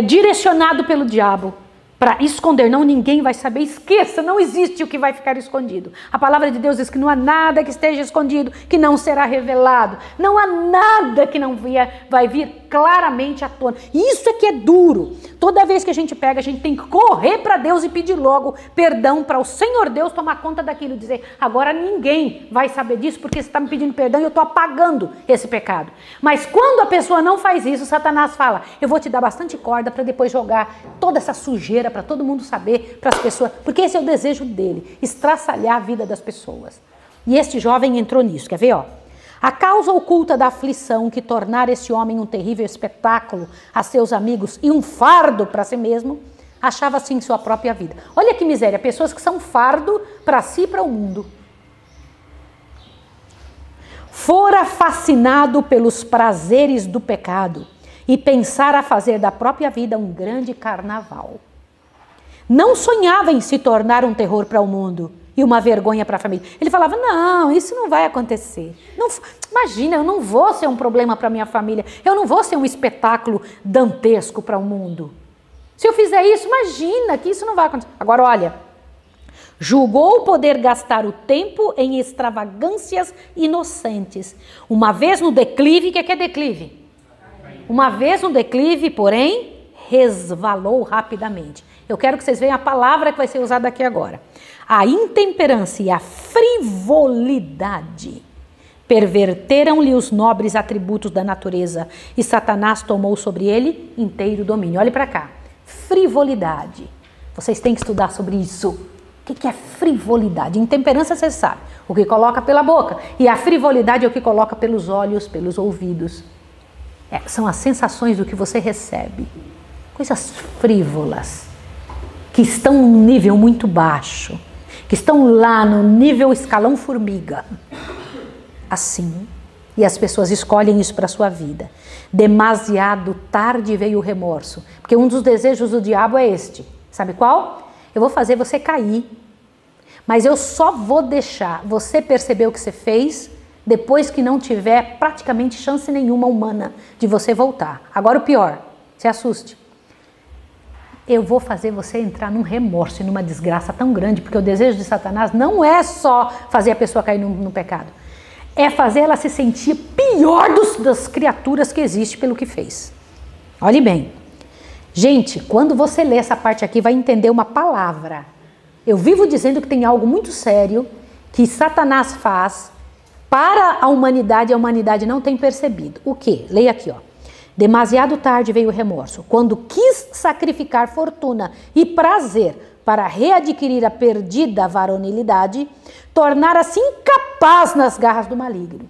direcionado pelo diabo para esconder, não, ninguém vai saber, esqueça, não existe o que vai ficar escondido. A palavra de Deus diz que não há nada que esteja escondido, que não será revelado. Não há nada que não vai vir claramente à tona. Isso é que é duro. Toda vez que a gente pega, a gente tem que correr para Deus e pedir logo perdão para o Senhor Deus tomar conta daquilo e dizer, agora ninguém vai saber disso porque você está me pedindo perdão e eu estou apagando esse pecado. Mas quando a pessoa não faz isso, Satanás fala, eu vou te dar bastante corda para depois jogar toda essa sujeira para todo mundo saber, para as pessoas, porque esse é o desejo dele, estraçalhar a vida das pessoas. E este jovem entrou nisso, quer ver, ó? A causa oculta da aflição que tornara esse homem um terrível espetáculo a seus amigos e um fardo para si mesmo, achava-se em sua própria vida. Olha que miséria, pessoas que são fardo para si e para o mundo. Fora fascinado pelos prazeres do pecado e pensara fazer da própria vida um grande carnaval. Não sonhava em se tornar um terror para o mundo e uma vergonha para a família. Ele falava, não, isso não vai acontecer. Não, imagina, eu não vou ser um problema para minha família. Eu não vou ser um espetáculo dantesco para o mundo. Se eu fizer isso, imagina que isso não vai acontecer. Agora, olha, julgou poder gastar o tempo em extravagâncias inocentes. Uma vez no declive, o que é declive? Uma vez no declive, porém, resvalou rapidamente. Eu quero que vocês vejam a palavra que vai ser usada aqui agora. A intemperância e a frivolidade perverteram-lhe os nobres atributos da natureza e Satanás tomou sobre ele inteiro domínio. Olhe para cá. Frivolidade. Vocês têm que estudar sobre isso. O que é frivolidade? Intemperância, você sabe. O que coloca pela boca. E a frivolidade é o que coloca pelos olhos, pelos ouvidos. São as sensações do que você recebe. Coisas frívolas. Que estão num nível muito baixo, que estão lá no nível escalão formiga. Assim, e as pessoas escolhem isso para a sua vida. Demasiado tarde veio o remorso, porque um dos desejos do diabo é este. Sabe qual? Eu vou fazer você cair, mas eu só vou deixar você perceber o que você fez depois que não tiver praticamente chance nenhuma humana de você voltar. Agora o pior, se assuste. Eu vou fazer você entrar num remorso e numa desgraça tão grande, porque o desejo de Satanás não é só fazer a pessoa cair no pecado, é fazer ela se sentir pior das criaturas que existe pelo que fez. Olhe bem. Gente, quando você lê essa parte aqui, vai entender uma palavra. Eu vivo dizendo que tem algo muito sério que Satanás faz para a humanidade e a humanidade não tem percebido. O quê? Leia aqui, ó. Demasiado tarde veio o remorso, quando quis sacrificar fortuna e prazer para readquirir a perdida varonilidade, tornara-se incapaz nas garras do maligno.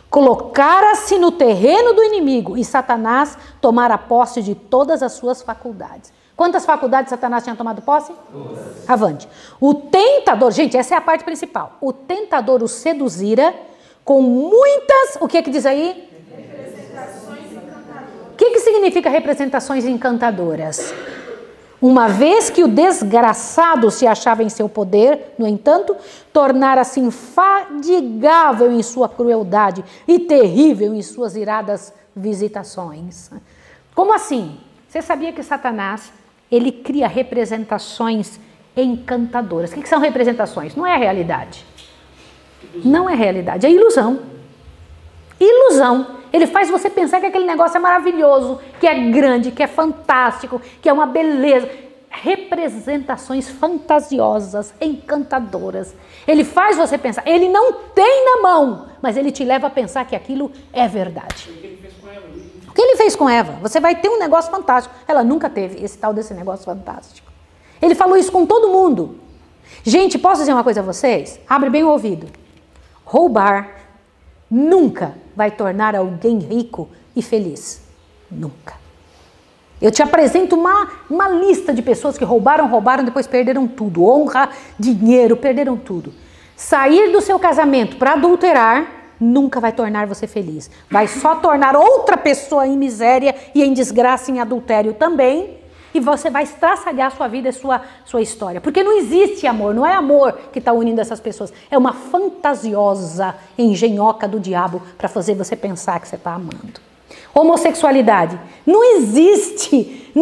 Colocara-se no terreno do inimigo e Satanás tomara posse de todas as suas faculdades. Quantas faculdades Satanás tinha tomado posse? Todas. Avante. O tentador, gente, essa é a parte principal. O tentador o seduzira com muitas, o que diz aí? O que significa representações encantadoras? Uma vez que o desgraçado se achava em seu poder, no entanto, tornara-se infadigável em sua crueldade e terrível em suas iradas visitações. Como assim? Você sabia que Satanás, ele cria representações encantadoras. O que são representações? Não é a realidade. Não é realidade, é ilusão. Ilusão. Ele faz você pensar que aquele negócio é maravilhoso, que é grande, que é fantástico, que é uma beleza. Representações fantasiosas, encantadoras. Ele faz você pensar. Ele não tem na mão, mas ele te leva a pensar que aquilo é verdade. O que ele fez com ela? O que ele fez com Eva? Você vai ter um negócio fantástico. Ela nunca teve esse tal desse negócio fantástico. Ele falou isso com todo mundo. Gente, posso dizer uma coisa a vocês? Abre bem o ouvido. Roubar nunca vai tornar alguém rico e feliz. Nunca. Eu te apresento uma lista de pessoas que roubaram, depois perderam tudo. Honra, dinheiro, perderam tudo. Sair do seu casamento para adulterar nunca vai tornar você feliz. Vai só tornar outra pessoa em miséria e em desgraça, em adultério também. E você vai estraçalhar sua vida e sua história. Porque não existe amor, não é amor que está unindo essas pessoas. É uma fantasiosa engenhoca do diabo para fazer você pensar que você está amando. Homossexualidade. Não existe,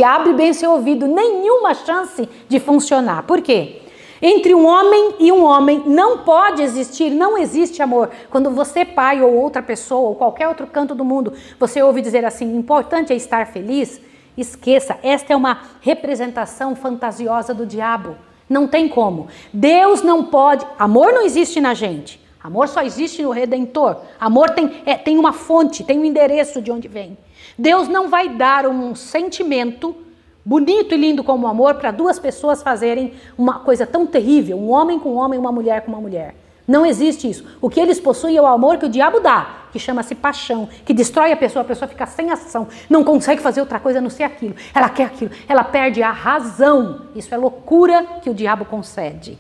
abre bem seu ouvido, nenhuma chance de funcionar. Por quê? Entre um homem e um homem não pode existir, não existe amor. Quando você, pai ou outra pessoa, ou qualquer outro canto do mundo, você ouve dizer assim, importante é estar feliz, esqueça, esta é uma representação fantasiosa do diabo. Não tem como. Deus não pode, amor não existe na gente. Amor só existe no Redentor. Amor tem uma fonte, tem um endereço de onde vem. Deus não vai dar um sentimento bonito e lindo como o amor para duas pessoas fazerem uma coisa tão terrível, um homem com um homem, uma mulher com uma mulher. Não existe isso. O que eles possuem é o amor que o diabo dá, que chama-se paixão, que destrói a pessoa fica sem ação, não consegue fazer outra coisa a não ser aquilo. Ela quer aquilo, ela perde a razão. Isso é loucura que o diabo concede.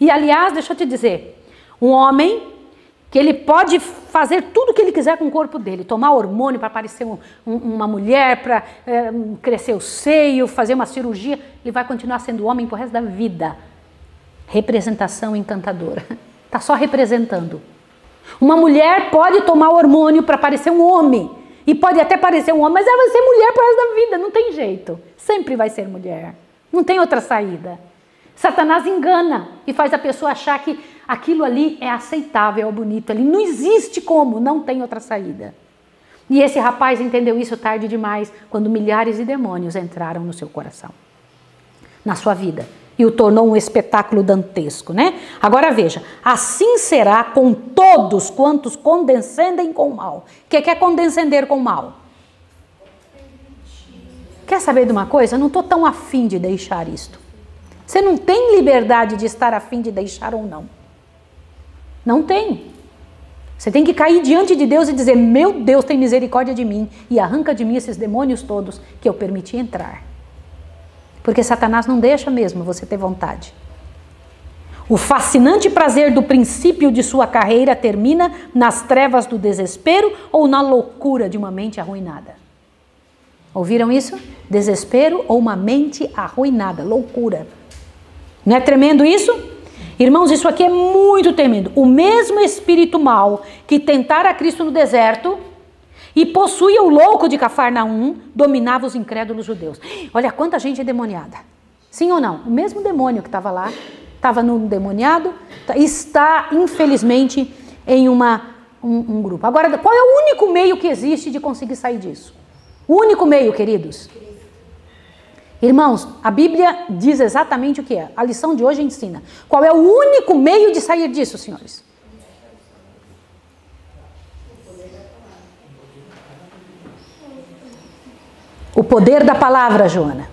E aliás, deixa eu te dizer, um homem que ele pode fazer tudo o que ele quiser com o corpo dele, tomar hormônio para parecer uma mulher, para crescer o seio, fazer uma cirurgia, ele vai continuar sendo homem pro resto da vida. Representação encantadora. Está só representando. Uma mulher pode tomar hormônio para parecer um homem, e pode até parecer um homem, mas ela vai ser mulher pro resto da vida, não tem jeito. Sempre vai ser mulher. Não tem outra saída. Satanás engana e faz a pessoa achar que aquilo ali é aceitável, é bonito ali. Não existe como, não tem outra saída. E esse rapaz entendeu isso tarde demais, quando milhares de demônios entraram no seu coração, na sua vida, e o tornou um espetáculo dantesco, né? Agora veja, assim será com todos quantos condescendem com o mal. O que é condescender com o mal? Quer saber de uma coisa? Eu não estou tão afim de deixar isto. Você não tem liberdade de estar afim de deixar ou não. Não tem. Você tem que cair diante de Deus e dizer, meu Deus, tem misericórdia de mim e arranca de mim esses demônios todos que eu permiti entrar. Porque Satanás não deixa mesmo você ter vontade. O fascinante prazer do princípio de sua carreira termina nas trevas do desespero ou na loucura de uma mente arruinada. Ouviram isso? Desespero ou uma mente arruinada, loucura. Não é tremendo isso? Irmãos, isso aqui é muito tremendo. O mesmo espírito mau que tentara a Cristo no deserto e possuía o louco de Cafarnaum, dominava os incrédulos judeus. Olha quanta gente endemoniada. Sim ou não? O mesmo demônio que estava lá, estava no endemoniado, está infelizmente em um grupo. Agora, qual é o único meio que existe de conseguir sair disso? O único meio, queridos? Irmãos, a Bíblia diz exatamente o que é. A lição de hoje ensina. Qual é o único meio de sair disso, senhores? O poder da palavra, Joana.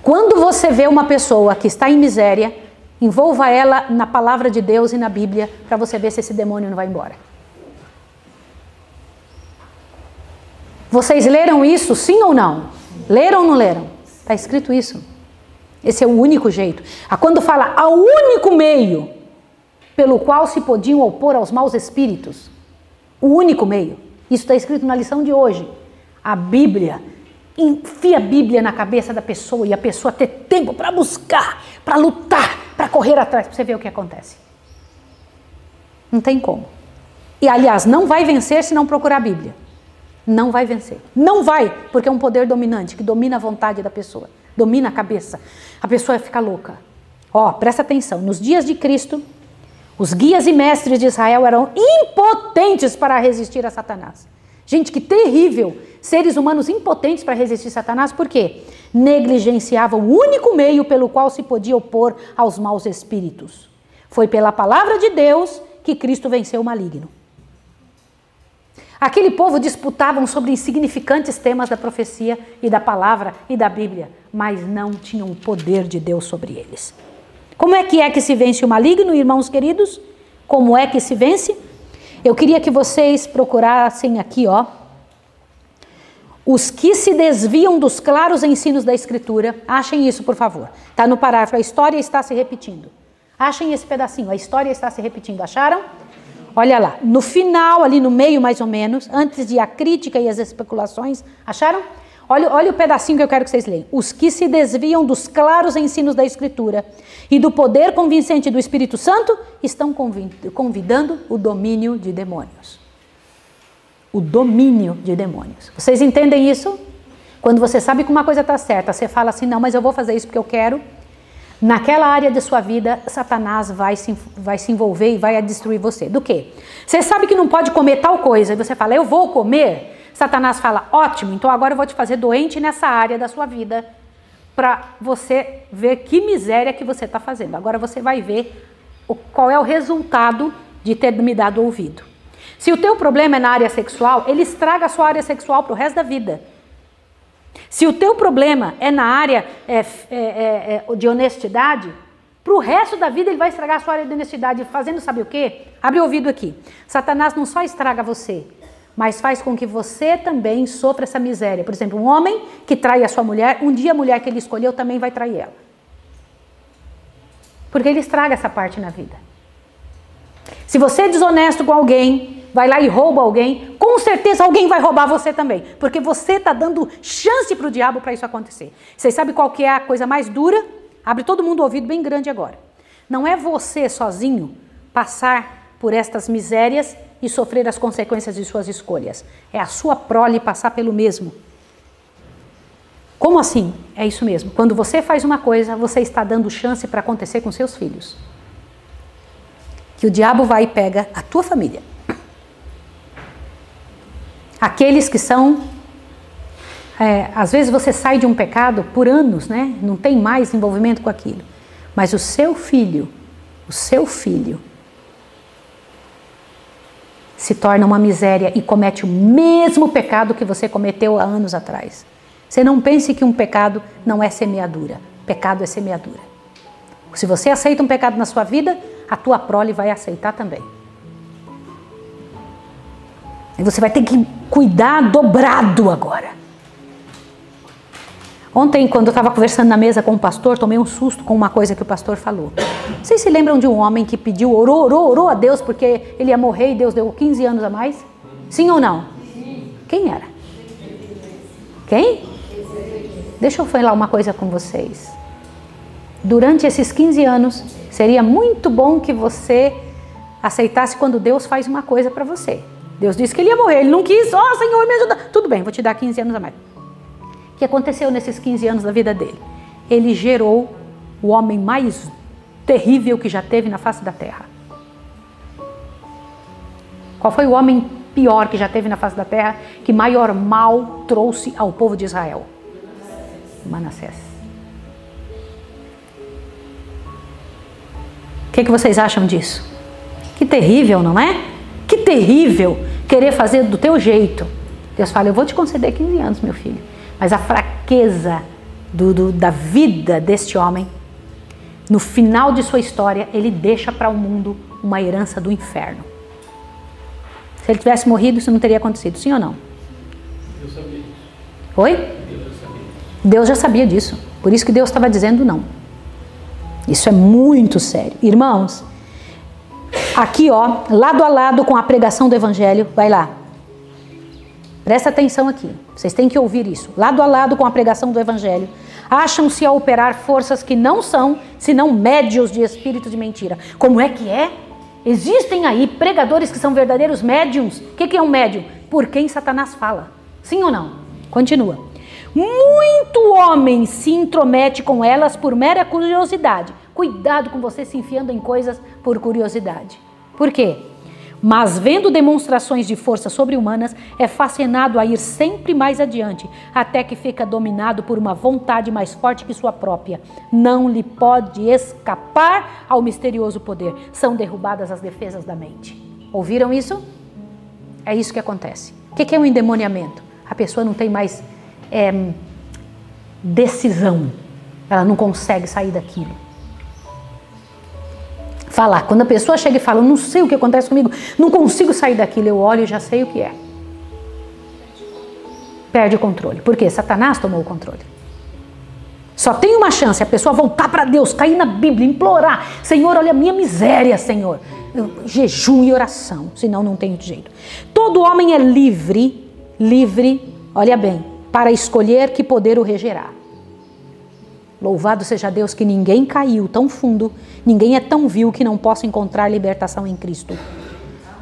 Quando você vê uma pessoa que está em miséria, envolva ela na palavra de Deus e na Bíblia para você ver se esse demônio não vai embora. Vocês leram isso, sim ou não? Leram ou não leram? Está escrito isso. Esse é o único jeito. Quando fala ao único meio pelo qual se podiam opor aos maus espíritos, o único meio. Isso está escrito na lição de hoje. A Bíblia, enfia a Bíblia na cabeça da pessoa e a pessoa ter tempo para buscar, para lutar, para correr atrás, para você ver o que acontece. Não tem como. E aliás, não vai vencer se não procurar a Bíblia. Não vai vencer. Não vai, porque é um poder dominante, que domina a vontade da pessoa. Domina a cabeça. A pessoa fica louca. Presta atenção. Nos dias de Cristo, os guias e mestres de Israel eram impotentes para resistir a Satanás. Gente, que terrível. Seres humanos impotentes para resistir a Satanás. Por quê? Negligenciavam o único meio pelo qual se podia opor aos maus espíritos. Foi pela palavra de Deus que Cristo venceu o maligno. Aquele povo disputavam sobre insignificantes temas da profecia e da palavra e da Bíblia, mas não tinham o poder de Deus sobre eles. Como é que se vence o maligno, irmãos queridos? Como é que se vence? Eu queria que vocês procurassem aqui, ó, os que se desviam dos claros ensinos da Escritura. Achem isso, por favor. Está no parágrafo, a história está se repetindo. Achem esse pedacinho, a história está se repetindo. Acharam? Olha lá, no final, ali no meio mais ou menos, antes de a crítica e as especulações, acharam? Olha o pedacinho que eu quero que vocês leiam. Os que se desviam dos claros ensinos da Escritura e do poder convincente do Espírito Santo estão convidando o domínio de demônios. O domínio de demônios. Vocês entendem isso? Quando você sabe que uma coisa está certa, você fala assim, não, mas eu vou fazer isso porque eu quero. Naquela área de sua vida, Satanás vai se envolver e vai destruir você. Do quê? Você sabe que não pode comer tal coisa, e você fala, eu vou comer. Satanás fala, ótimo, então agora eu vou te fazer doente nessa área da sua vida, para você ver que miséria que você está fazendo. Agora você vai ver qual é o resultado de ter me dado ouvido. Se o teu problema é na área sexual, ele estraga a sua área sexual para o resto da vida. Se o teu problema é na área de honestidade, para o resto da vida ele vai estragar a sua área de honestidade, fazendo sabe o quê? Abre o ouvido aqui. Satanás não só estraga você, mas faz com que você também sofra essa miséria. Por exemplo, um homem que trai a sua mulher, um dia a mulher que ele escolheu também vai trair ela. Porque ele estraga essa parte na vida. Se você é desonesto com alguém, vai lá e rouba alguém, com certeza alguém vai roubar você também. Porque você está dando chance para o diabo para isso acontecer. Vocês sabem qual que é a coisa mais dura? Abre todo mundo o ouvido bem grande agora. Não é você sozinho passar por estas misérias e sofrer as consequências de suas escolhas. É a sua prole passar pelo mesmo. Como assim? É isso mesmo. Quando você faz uma coisa, você está dando chance para acontecer com seus filhos. Que o diabo vai e pega a tua família. Aqueles que são... às vezes você sai de um pecado por anos, né? Não tem mais envolvimento com aquilo. Mas o seu filho se torna uma miséria e comete o mesmo pecado que você cometeu há anos atrás. Você não pense que um pecado não é semeadura. Pecado é semeadura. Se você aceita um pecado na sua vida, a tua prole vai aceitar também. E você vai ter que cuidar dobrado agora. Ontem, quando eu estava conversando na mesa com o pastor, tomei um susto com uma coisa que o pastor falou. Vocês se lembram de um homem que pediu, orou a Deus porque ele ia morrer e Deus deu 15 anos a mais? Sim ou não? Sim. Quem era? Quem? Deixa eu falar uma coisa com vocês. Durante esses 15 anos, seria muito bom que você aceitasse quando Deus faz uma coisa para você. Deus disse que ele ia morrer, ele não quis, Senhor, me ajuda. Tudo bem, vou te dar 15 anos a mais. O que aconteceu nesses 15 anos da vida dele? Ele gerou o homem mais terrível que já teve na face da terra. Qual foi o homem pior que já teve na face da terra, que maior mal trouxe ao povo de Israel? Manassés. O que vocês acham disso? Que terrível, não é? Que terrível querer fazer do teu jeito. Deus fala, eu vou te conceder 15 anos, meu filho. Mas a fraqueza da vida deste homem, no final de sua história, ele deixa para o mundo uma herança do inferno. Se ele tivesse morrido, isso não teria acontecido, sim ou não? Deus sabia disso. Oi? Deus já sabia. Deus já sabia disso. Por isso que Deus estava dizendo não. Isso é muito sério. Irmãos, aqui ó, lado a lado com a pregação do Evangelho, vai lá. Presta atenção aqui, vocês têm que ouvir isso. Lado a lado com a pregação do Evangelho, acham-se a operar forças que não são, senão médios de espírito de mentira. Como é que é? Existem aí pregadores que são verdadeiros médiums. O que é um médium? Por quem Satanás fala. Sim ou não? Continua. Muito homem se intromete com elas por mera curiosidade. Cuidado com você se enfiando em coisas por curiosidade. Por quê? Mas vendo demonstrações de força sobre-humanas, é fascinado a ir sempre mais adiante, até que fica dominado por uma vontade mais forte que sua própria. Não lhe pode escapar ao misterioso poder. São derrubadas as defesas da mente. Ouviram isso? É isso que acontece. O que é um endemoniamento? A pessoa não tem mais decisão. Ela não consegue sair daquilo. Falar. Quando a pessoa chega e fala, não sei o que acontece comigo, não consigo sair daquilo, eu olho e já sei o que é. Perde o controle. Por quê? Satanás tomou o controle. Só tem uma chance, a pessoa voltar para Deus, cair na Bíblia, implorar. Senhor, olha a minha miséria, Senhor. Jejum e oração, senão não tem jeito. Todo homem é livre, olha bem, para escolher que poder o regerá. Louvado seja Deus que ninguém caiu tão fundo, ninguém é tão vil que não possa encontrar libertação em Cristo.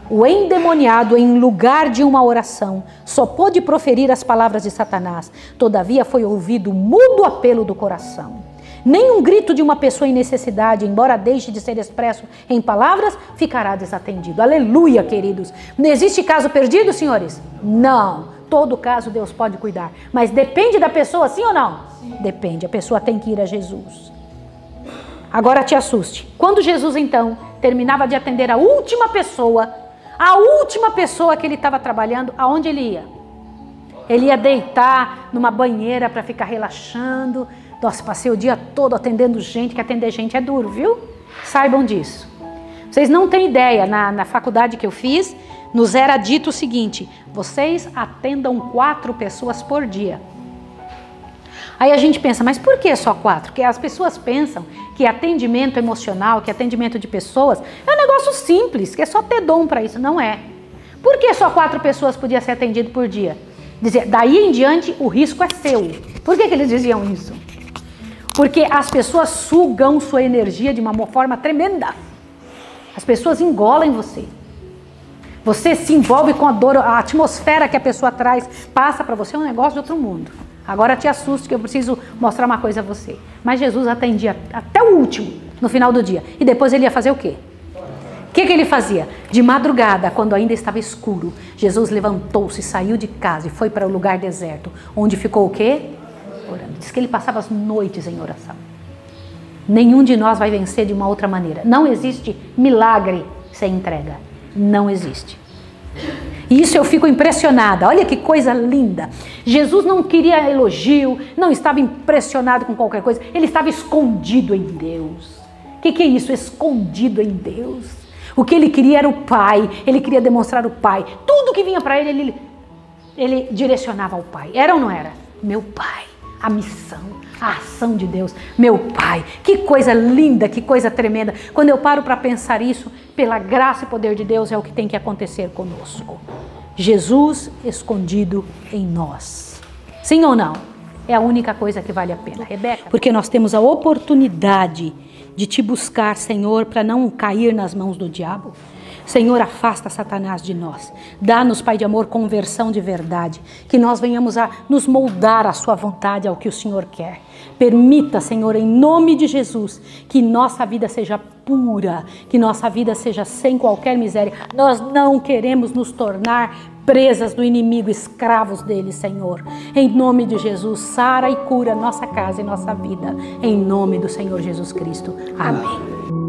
O endemoniado, em lugar de uma oração, só pôde proferir as palavras de Satanás. Todavia foi ouvido o mudo apelo do coração. Nem um grito de uma pessoa em necessidade, embora deixe de ser expresso em palavras, ficará desatendido. Aleluia, queridos. Não existe caso perdido, senhores? Não. Todo caso Deus pode cuidar. Mas depende da pessoa, sim ou não? Sim. Depende. A pessoa tem que ir a Jesus. Agora te assuste. Quando Jesus, então, terminava de atender a última pessoa que ele estava trabalhando, aonde ele ia? Ele ia deitar numa banheira para ficar relaxando. Nossa, passei o dia todo atendendo gente, que atender gente é duro, viu? Saibam disso. Vocês não têm ideia, na faculdade que eu fiz, nos era dito o seguinte, vocês atendam 4 pessoas por dia. Aí a gente pensa, mas por que só 4? Porque as pessoas pensam que atendimento emocional, que atendimento de pessoas, é um negócio simples, que é só ter dom para isso. Não é. Por que só 4 pessoas podiam ser atendidas por dia? Dizer, daí em diante o risco é seu. Por que eles diziam isso? Porque as pessoas sugam sua energia de uma forma tremenda. As pessoas engolem você. Você se envolve com a dor, a atmosfera que a pessoa traz, passa para você, é um negócio de outro mundo. Agora te assusto que eu preciso mostrar uma coisa a você. Mas Jesus atendia até o último, no final do dia. E depois ele ia fazer o quê? O que ele fazia? De madrugada, quando ainda estava escuro, Jesus levantou-se, saiu de casa e foi para o lugar deserto, onde ficou o quê? Orando. Diz que ele passava as noites em oração. Nenhum de nós vai vencer de uma outra maneira. Não existe milagre sem entrega. Não existe. E isso eu fico impressionada. Olha que coisa linda. Jesus não queria elogio, não estava impressionado com qualquer coisa. Ele estava escondido em Deus. O que é isso? Escondido em Deus. O que ele queria era o Pai. Ele queria demonstrar o Pai. Tudo que vinha para ele direcionava ao Pai. Era ou não era? Meu Pai. A missão, a ação de Deus, meu Pai, que coisa linda, que coisa tremenda. Quando eu paro para pensar isso, pela graça e poder de Deus é o que tem que acontecer conosco. Jesus escondido em nós. Sim ou não? É a única coisa que vale a pena, Rebeca. Porque nós temos a oportunidade de te buscar, Senhor, para não cair nas mãos do diabo. Senhor, afasta Satanás de nós. Dá-nos, Pai de amor, conversão de verdade. Que nós venhamos a nos moldar à sua vontade, ao que o Senhor quer. Permita, Senhor, em nome de Jesus, que nossa vida seja pura, que nossa vida seja sem qualquer miséria. Nós não queremos nos tornar presas do inimigo, escravos dele, Senhor. Em nome de Jesus, sara e cura nossa casa e nossa vida. Em nome do Senhor Jesus Cristo. Amém.